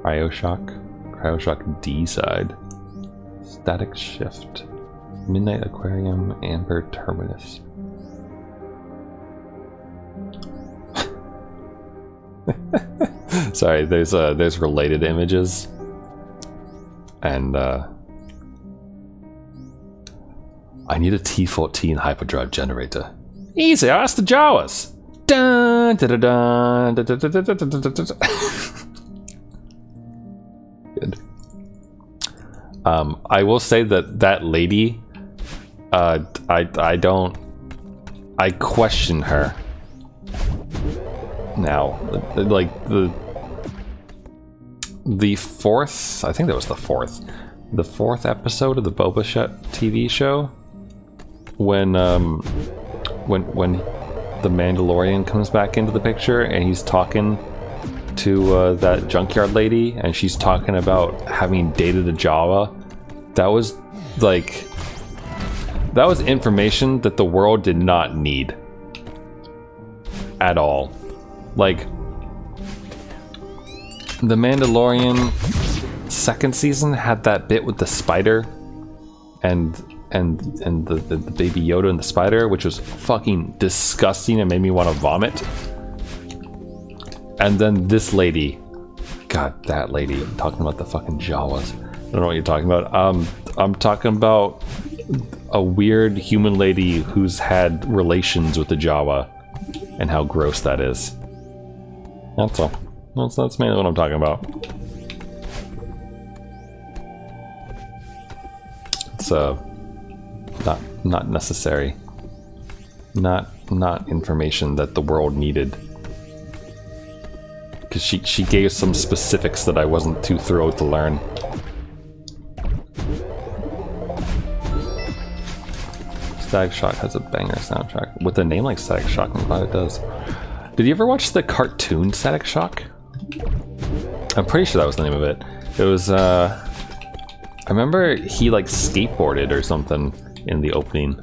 Cryoshock D side, Static Shift, Midnight Aquarium, Amber Terminus. Sorry, there's related images, and I need a T14 hyperdrive generator. Easy, ask the Jawas. Dun, da, da, dun, da, da, da, da, da, da, da, da. Good. I will say that lady, I question her now. Like the fourth, I think that was the fourth episode of the Boba Fett TV show, when the Mandalorian comes back into the picture and he's talking to that junkyard lady, and she's talking about having dated a Jawa. That was information that the world did not need at all. Like, the Mandalorian second season had that bit with the spider and the baby Yoda and the spider, which was fucking disgusting and made me want to vomit. And then this lady, god, that lady talking about the fucking Jawas. I don't know what you're talking about. I'm talking about a weird human lady who's had relations with the Jawa and how gross that is. That's all. That's mainly what I'm talking about. It's not necessary. Not information that the world needed. Because she gave some specifics that I wasn't too thrilled to learn. Static Shock has a banger soundtrack. With a name like Static Shock, I'm glad it does. Did you ever watch the cartoon Static Shock? I'm pretty sure that was the name of it. It was, I remember he like skateboarded or something in the opening.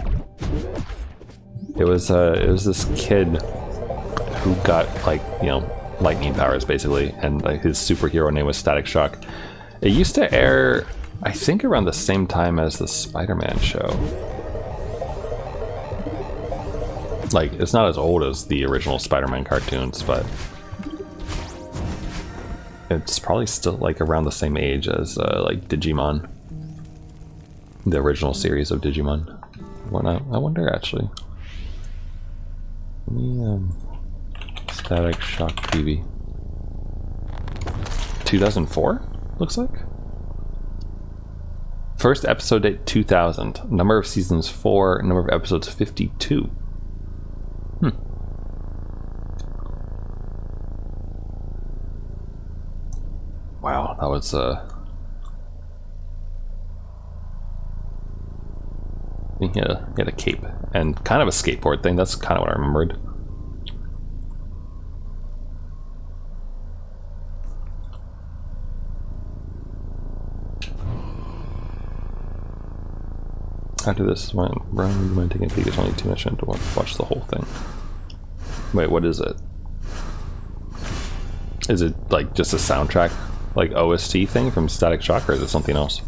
It was this kid who got, like, you know, lightning powers basically, and like his superhero name was Static Shock. It used to air, I think, around the same time as the Spider-Man show. Like, it's not as old as the original Spider-Man cartoons, but it's probably still like around the same age as like Digimon, the original series of Digimon. I wonder actually. Let me, Static Shock TV. 2004, looks like. First episode date 2000. Number of seasons 4. Number of episodes 52. Wow, that was he had a cape and kind of a skateboard thing. That's kind of what I remembered. After this, when Brian, you mind taking a peek? It's only 2 minutes to watch the whole thing. Wait, what is it? Is it like just a soundtrack, like OST thing from Static Shock, or is it something else?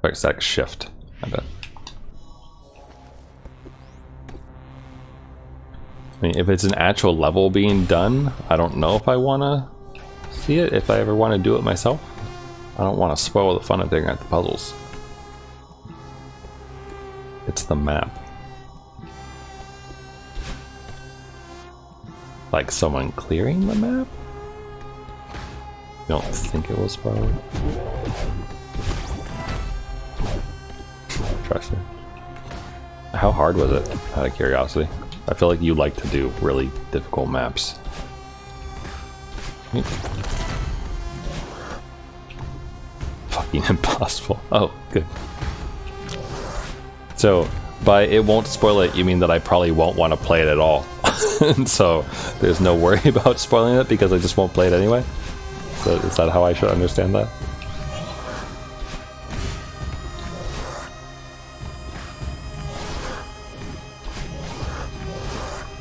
Like Static Shift, I bet. I mean, if it's an actual level being done, I don't know if I want to see it, if I ever want to do it myself. I don't want to spoil the fun of figuring out the puzzles. It's the map. Like someone clearing the map? You don't think it was probably? Trust me. How hard was it, out of curiosity? I feel like you like to do really difficult maps. Fucking impossible. Oh, good. So, by it won't spoil it, you mean that I probably won't want to play it at all. So, there's no worry about spoiling it because I just won't play it anyway? So, is that how I should understand that?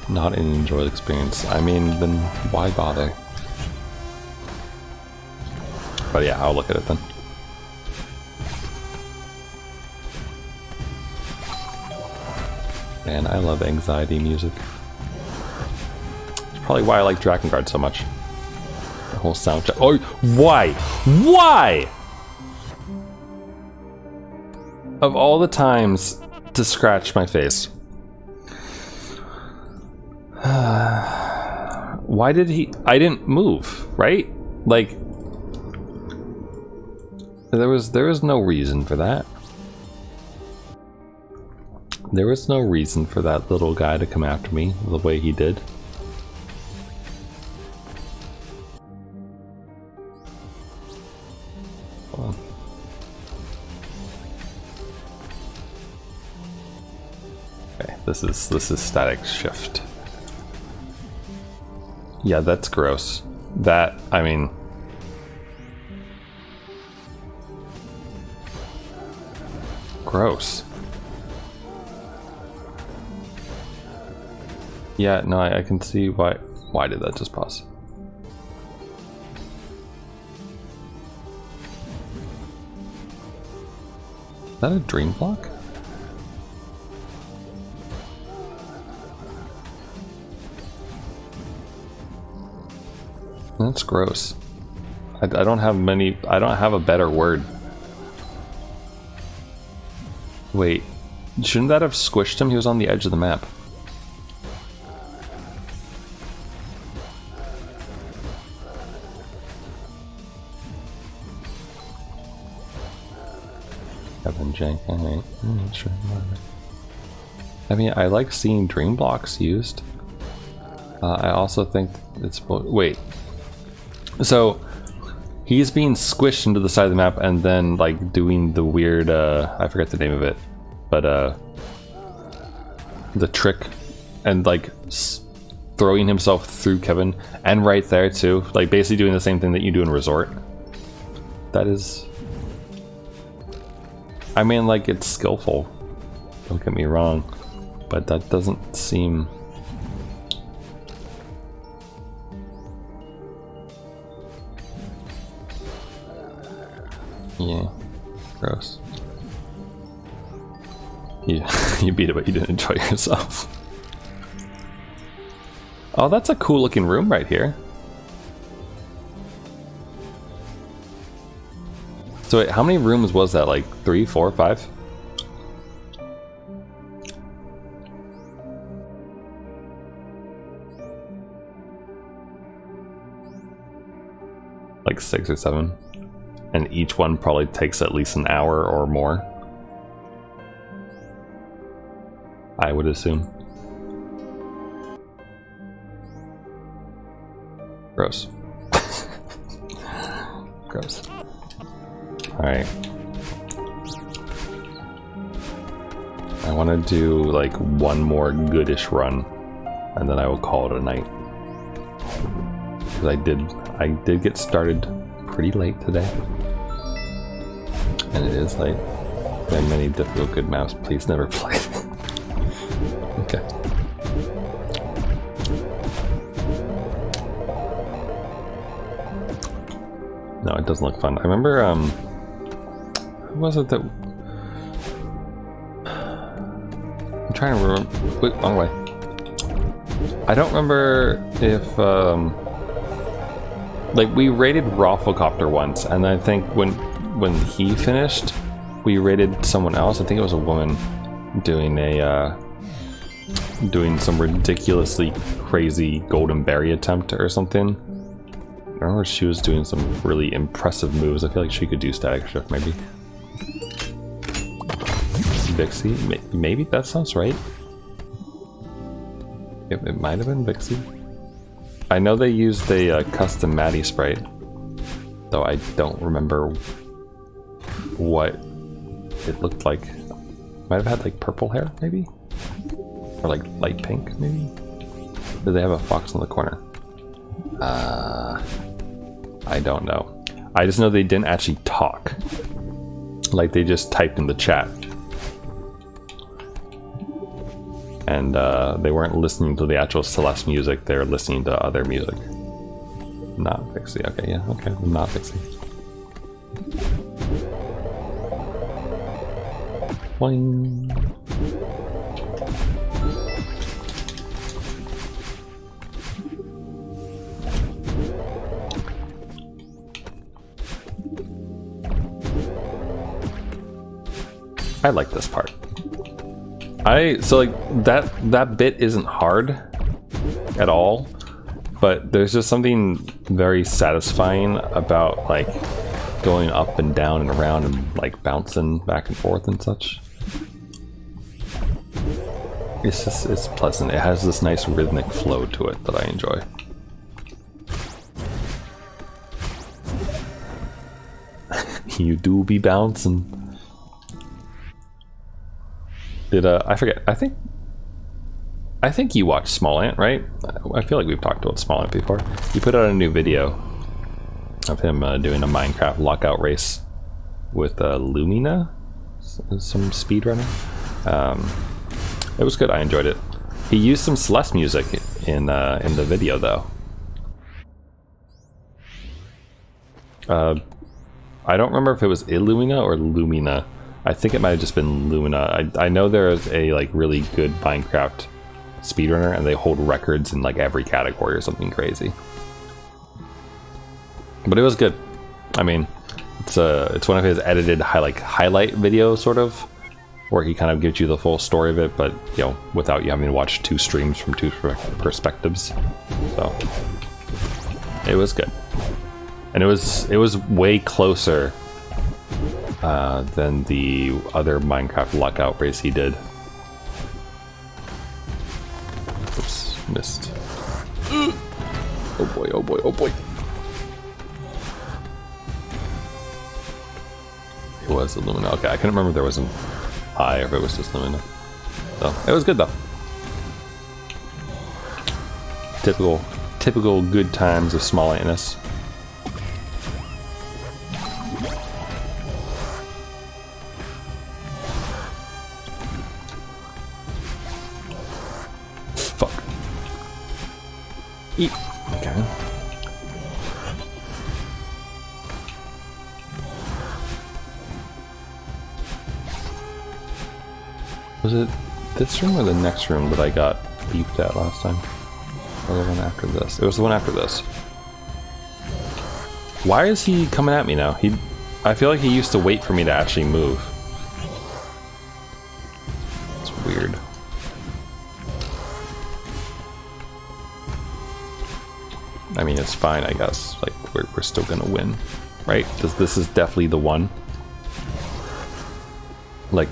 Not an enjoyable experience. I mean, then why bother? But yeah, I'll look at it then. Man, I love anxiety music. It's probably why I like Drakengard so much. The whole soundtrack. Oh, why? Why? Of all the times to scratch my face. Why did he... I didn't move, right? Like... There was no reason for that. There was no reason for that little guy to come after me the way he did. Hold on. Okay, this is static shift. Yeah, that's gross. That, I mean... Gross. Yeah, no, I can see why. Why did that just pause? Is that a dream block? That's gross. I don't have many. I don't have a better word. Wait, shouldn't that have squished him? He was on the edge of the map. Kevin Jank, alright. Sure. I mean, I like seeing dream blocks used. I also think it's... Wait. So, he's being squished into the side of the map and then, like, doing the weird, I forget the name of it, but, the trick and, like, throwing himself through Kevin, and right there, too. Like, basically doing the same thing that you do in Resort. That is... I mean, like, it's skillful. Don't get me wrong. But that doesn't seem... Yeah, gross. Yeah, you beat it, but you didn't enjoy yourself. Oh, that's a cool looking room right here. So wait, how many rooms was that? Like 3, 4, 5? Like 6 or 7. And each one probably takes at least an hour or more, I would assume. Gross. Gross. Alright. I want to do like one more goodish run, and then I will call it a night. Because I did get started pretty late today. And it is late. There are many difficult good maps. Please never play. Okay. No, it doesn't look fun. I remember, who was it that... I'm trying to remember... Wait, wrong way. I don't remember if, like, we raided Rafflecopter once, and I think when he finished, we raided someone else. I think it was a woman doing a, doing some ridiculously crazy golden berry attempt or something. I remember she was doing some really impressive moves. I feel like she could do static shift, maybe. Vixie? Maybe that sounds right. It might have been Vixie. I know they used a custom Maddie sprite, though I don't remember what it looked like. Might have had like purple hair, maybe? Or like light pink, maybe? Did they have a fox in the corner? I don't know. I just know they didn't actually talk. Like, they just typed in the chat. And they weren't listening to the actual Celeste music, they were listening to other music. Not Vixie, okay, yeah, okay, not Vixie. Boing. I like this part. So like that bit isn't hard, at all, but there's just something very satisfying about like going up and down and around and like bouncing back and forth and such. It's pleasant. It has this nice rhythmic flow to it that I enjoy. You do be bouncing. Did I forget? I think you watched Small Ant, right? I feel like we've talked about Small Ant before. He put out a new video of him doing a Minecraft lockout race with Lumina, some speedrunner. It was good. I enjoyed it. He used some Celeste music in the video, though. I don't remember if it was Illumina or Lumina. I think it might have just been Lumina. I know there is a like really good Minecraft speedrunner, and they hold records in like every category or something crazy. But it was good. I mean, it's one of his edited highlight videos, sort of, where he kind of gives you the full story of it, but you know, without you having to watch two streams from two perspectives. So it was good, and it was way closer than the other Minecraft lockout race he did. Oops, missed. Oh boy! Oh boy! Oh boy! It was Illumina. Okay, I couldn't remember if there was an I or if it was just Lumina. So it was good though. Typical good times of Small Antness. Fuck. Eat. Okay. Was it this room or the next room that I got beeped at last time? Or the one after this? It was the one after this. Why is he coming at me now? I feel like he used to wait for me to actually move. It's weird. I mean, it's fine, I guess. Like, we're still gonna win, right? This is definitely the one. Like,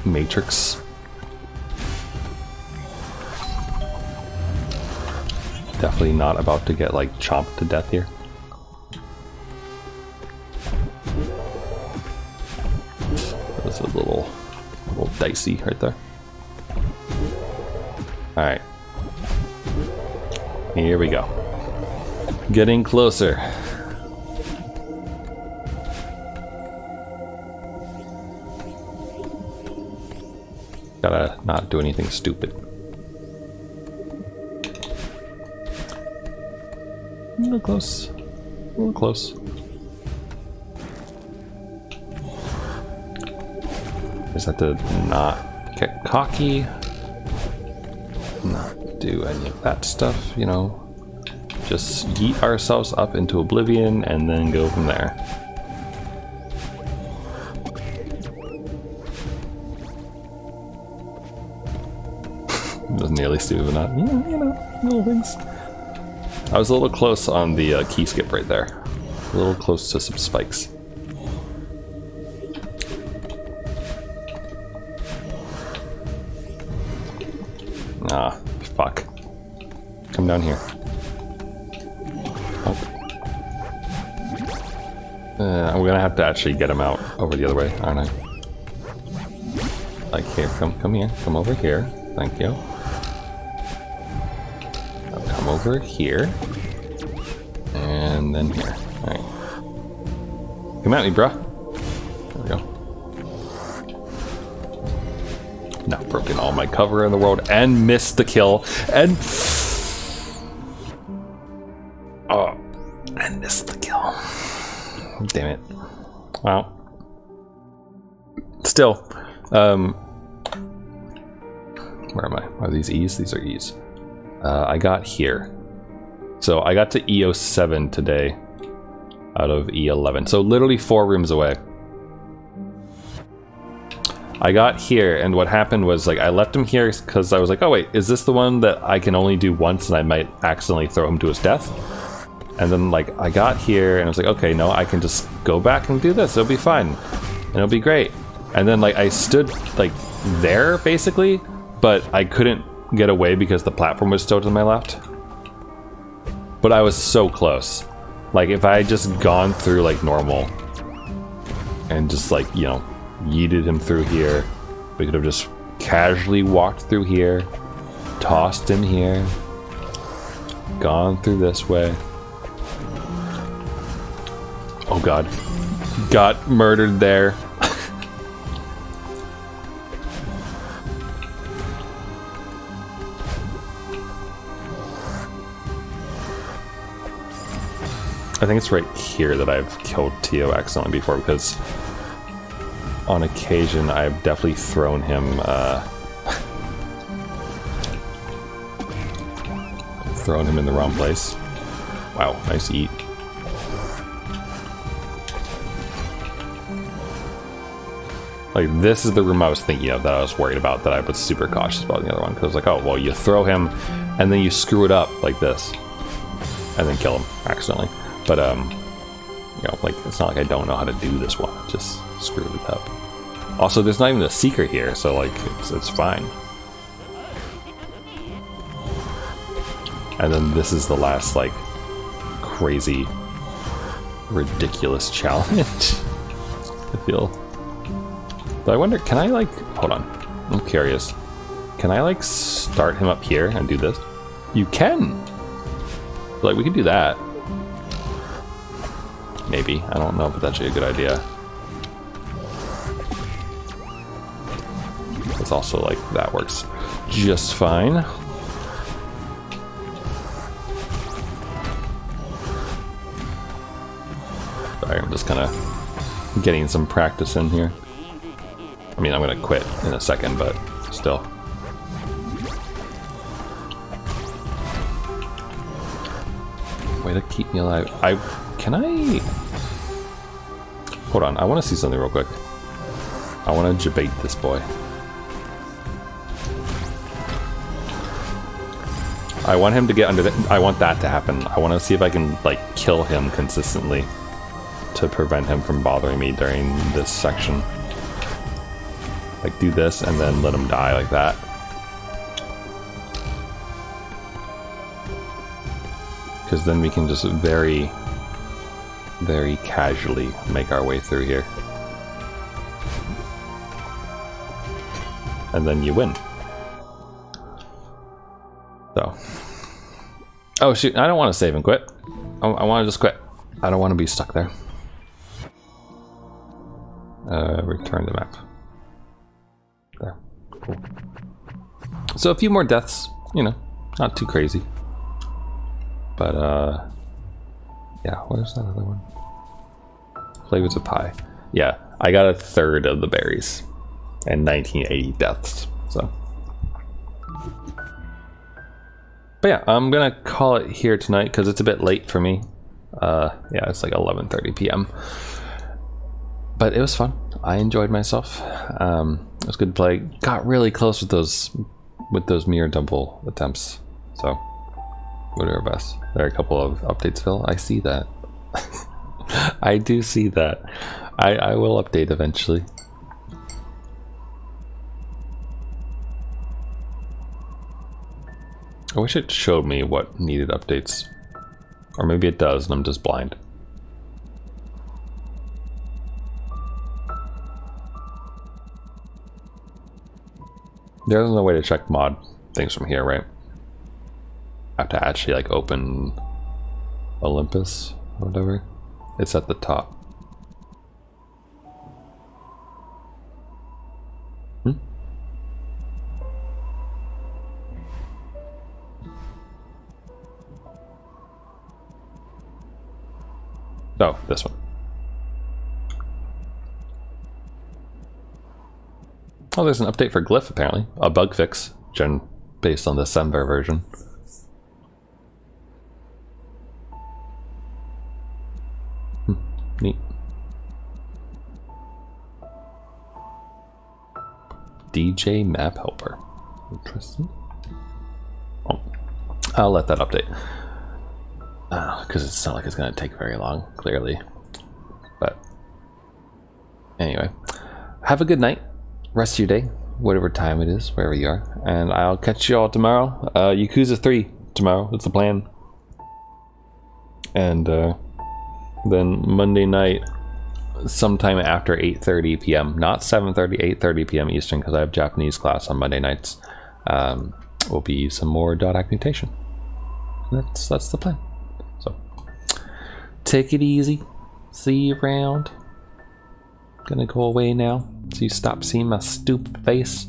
Matrix. Definitely not about to get like chomped to death here. That was a little dicey right there. Alright. Here we go. Getting closer. Gotta not do anything stupid. A little close. A little close. Just have to not get cocky. Not do any of that stuff, you know. Just yeet ourselves up into oblivion and then go from there. It was nearly stupid, but not, you know, little things. I was a little close on the key skip right there. A little close to some spikes. Ah, fuck. Come down here. Oh. I'm gonna have to actually get him out over the other way, aren't I? Like here, come here, come over here. Thank you. Come over here, and then here. All right, come at me, bruh. There we go. Not broken all my cover in the world, and missed the kill, and oh, and missed the kill. Damn it! Wow. Still, where am I? Are these E's? These are E's. I got here. So I got to E07 today out of E11. So literally 4 rooms away. I got here, and what happened was, like, I left him here because I was like, oh wait, is this the one that I can only do once and I might accidentally throw him to his death? And then, like, I got here and I was like, okay, no, I can just go back and do this. It'll be fine. And it'll be great. And then, like, I stood, like, there, basically, but I couldn't get away because the platform was still to my left. But I was so close. Like, if I had just gone through, like, normal and just, like, you know, yeeted him through here, we could have just casually walked through here, tossed in here, gone through this way. Oh god. Got murdered there. I think it's right here that I've killed Tio accidentally before, because on occasion I've definitely thrown him in the wrong place. Wow, nice eat. Like, this is the room I was thinking of that I was worried about, that I was super cautious about the other one, because I was like, oh, well, you throw him and then you screw it up like this and then kill him accidentally. But, you know, like, it's not like I don't know how to do this one. I just screwed it up. Also, there's not even a secret here, so, like, it's fine. And then this is the last, like, crazy, ridiculous challenge, I feel. But I wonder, can I, like, hold on, I'm curious. Can I, like, start him up here and do this? You can! Like, we could do that. Maybe. I don't know if it's actually a good idea. It's also like, that works just fine. Sorry, I'm just kind of getting some practice in here. I mean, I'm going to quit in a second, but still. Way to keep me alive. Can I... Hold on, I want to see something real quick. I want to debate this boy. I want him to get under the... I want that to happen. I want to see if I can, like, kill him consistently to prevent him from bothering me during this section. Like, do this and then let him die like that. Because then we can just very casually make our way through here. And then you win. So. Oh shoot, I don't want to save and quit. I want to just quit. I don't want to be stuck there. Return the map. There. Cool. So a few more deaths, you know, not too crazy. But, yeah, where's that other one? Flavors of pie. Yeah, I got a third of the berries and 1980 deaths, so. But yeah, I'm gonna call it here tonight because it's a bit late for me. Yeah, it's like 11:30 p.m. But it was fun. I enjoyed myself. It was good to play. Got really close with those mirror double attempts, so. We'll do our best. There are a couple of updates, Phil. I see that. I do see that. I will update eventually. I wish it showed me what needed updates. Or maybe it does and I'm just blind. There's no way to check mod things from here, right? I have to actually like open Olympus or whatever. It's at the top. Oh, this one. Oh, there's an update for Glyph apparently. A bug fix, based on the Semver version. Neat. DJ map helper. Interesting. Oh, I'll let that update. Because it's not like it's going to take very long, clearly. But anyway, have a good night. Rest of your day, whatever time it is, wherever you are. And I'll catch you all tomorrow. Yakuza 3 tomorrow. That's the plan. And then Monday night, sometime after 8:30 p.m. Not 7:30, 8:30 p.m. Eastern, because I have Japanese class on Monday nights. Will be some more .ACK mutation. That's the plan. So take it easy. See you around. Gonna go away now, so you stop seeing my stupid face.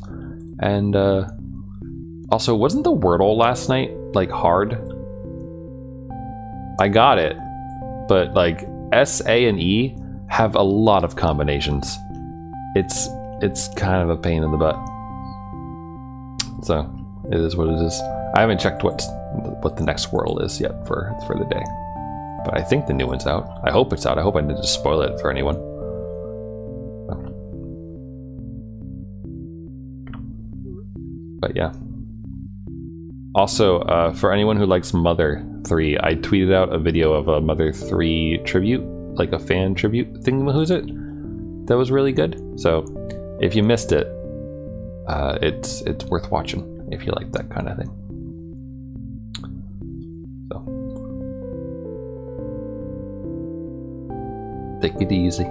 And also, wasn't the Wordle last night like hard? I got it, but like S, A, and E have a lot of combinations. It's kind of a pain in the butt. So it is what it is. I haven't checked what the next Wordle is yet for the day, but I think the new one's out. I hope it's out. I hope I didn't just spoil it for anyone. But yeah. Also, for anyone who likes Mother 3, I tweeted out a video of a Mother 3 tribute, like a fan tribute thingamahoosit, that was really good. So if you missed it, it's worth watching if you like that kind of thing. So take it easy.